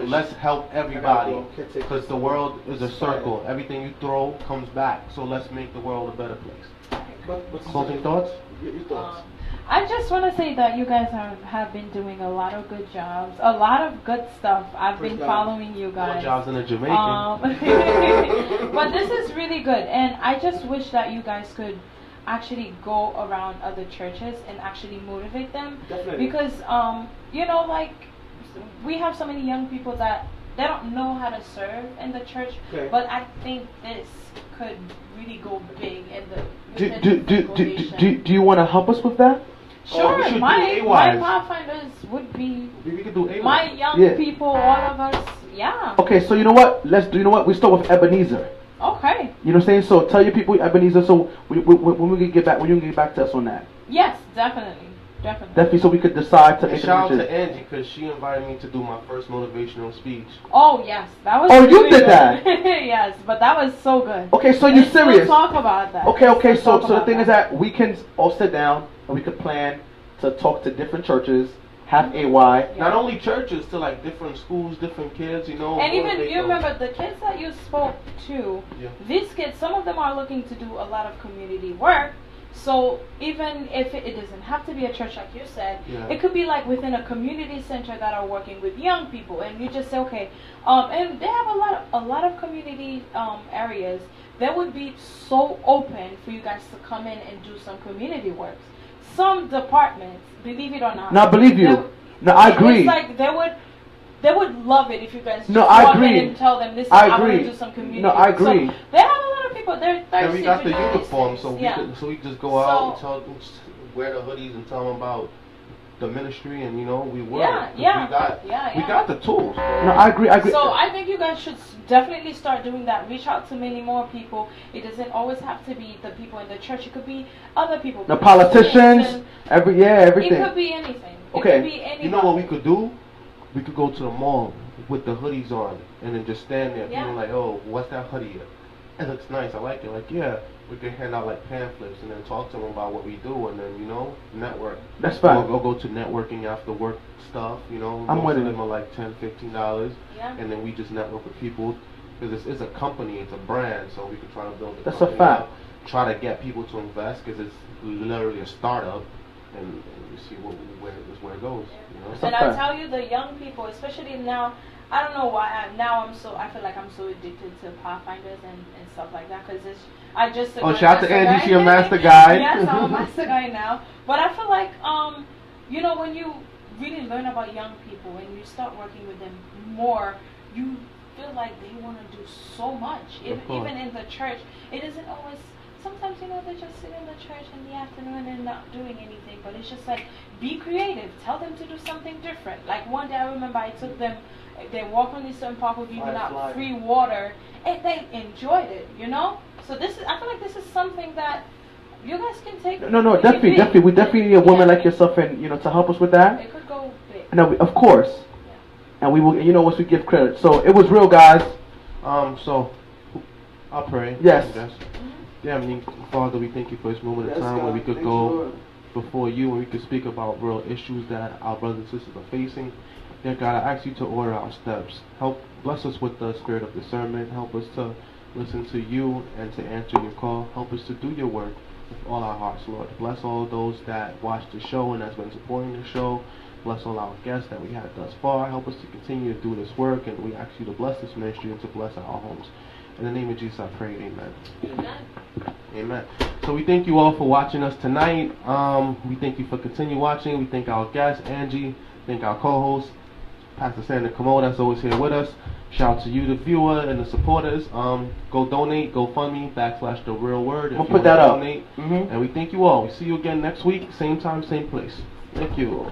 Let's help everybody, because the world is a circle. Everything you throw comes back. So let's make the world a better place. Closing thoughts? I just want to say that you guys have been doing a lot of good jobs, a lot of good stuff. I've been following you guys. More jobs than a Jamaican. But this is really good, and I just wish that you guys could actually go around other churches and actually motivate them. Definitely. Because like we have so many young people that they don't know how to serve in the church, but I think this could really go big in the. Do you want to help us with that? Sure, my pathfinders would be. We could do AWISE. My young people, all of us, yeah. Okay, so you know what? We start with Ebenezer. Okay. You know what I'm saying? So tell your people Ebenezer. So when you get back to us on that. Yes, definitely. Definitely, so we could decide to And make shout out a to Angie because she invited me to do my first motivational speech. Oh yes, that was. Oh, you really did good. that? Yes, but that was so good. Okay, so you're Let's still serious? talk about that. Okay, Let's so talk the about thing is that we can all sit down and we could plan to talk to different churches, have AY. Not only churches, to like different schools, different kids, you know. And even you remember the kids that you spoke to. Yeah. These kids, some of them are looking to do a lot of community work. So even if it doesn't have to be a church like you said, it could be like within a community center that are working with young people, and you just say okay, and they have a lot of community areas that would be so open for you guys to come in and do some community work. Some departments, believe it or not, No, I believe you. No, I agree. It's like they would love it if you guys No, just I walk agree. in and tell them this is I I want agree. to do some community. No, I agree. So they have a lot of people. They're thirsty. And we got to the do these uniform, things. so we Yeah. could, so we just go out and tell them, wear the hoodies and tell them about the ministry, and you know we work. We got the tools. Bro. No, I agree. So I think you guys should definitely start doing that. Reach out to many more people. It doesn't always have to be the people in the church. It could be other people. The politicians, everything. It could be anything. Okay. It could be anybody. You know what we could do? We could go to the mall with the hoodies on and then just stand there. People like, oh, what's that hoodie? It looks nice. I like it. Like, yeah. We could hand out like pamphlets and then talk to them about what we do and then, you know, network. That's fine. Or go to networking after work stuff, you know. I'm Most with of it. them are like $10, $15. Yeah. And then we just network with people. Because it's a company, it's a brand, so we could try to build a That's company a fact. up, try to get people to invest because it's literally a startup. And you see where it goes. You know? And I tell you, the young people, especially now, I don't know why. I feel like I'm so addicted to Pathfinders and stuff like that because I just. Oh, shout out to Angie, she a master guide. Yes, I'm a master guide now. But I feel like you know, when you really learn about young people and you start working with them more, you feel like they want to do so much. Even in the church, it isn't always. Sometimes, you know, they just sit in the church in the afternoon and not doing anything. But it's just like, be creative. Tell them to do something different. Like one day I remember I took them, they walked on this certain park with giving out free water. And they enjoyed it, you know? So I feel like this is something that you guys can take. No, definitely. We definitely need a woman like yourself and, you know, to help us with that. It could go big. No, of course. Yeah. And we will, you know, once we give credit. So it was real, guys. So I'll pray. Yes. Yeah, I mean, Father, we thank you for this moment of time where we could go before you and we could speak about real issues that our brothers and sisters are facing. Dear God, I ask you to order our steps. Bless us with the spirit of discernment. Help us to listen to you and to answer your call. Help us to do your work with all our hearts, Lord. Bless all those that watched the show and has been supporting the show. Bless all our guests that we had thus far. Help us to continue to do this work, and we ask you to bless this ministry and to bless our homes. In the name of Jesus, I pray, amen. Amen. Amen. So we thank you all for watching us tonight. We thank you for continue watching. We thank our guests, Angie. Thank our co-host, Pastor Sandra Cameau, that's always here with us. Shout out to you, the viewer, and the supporters. Go donate, GoFundMe, /The Real Word. We'll put that up. Donate. And we thank you all. We see you again next week, same time, same place. Thank you.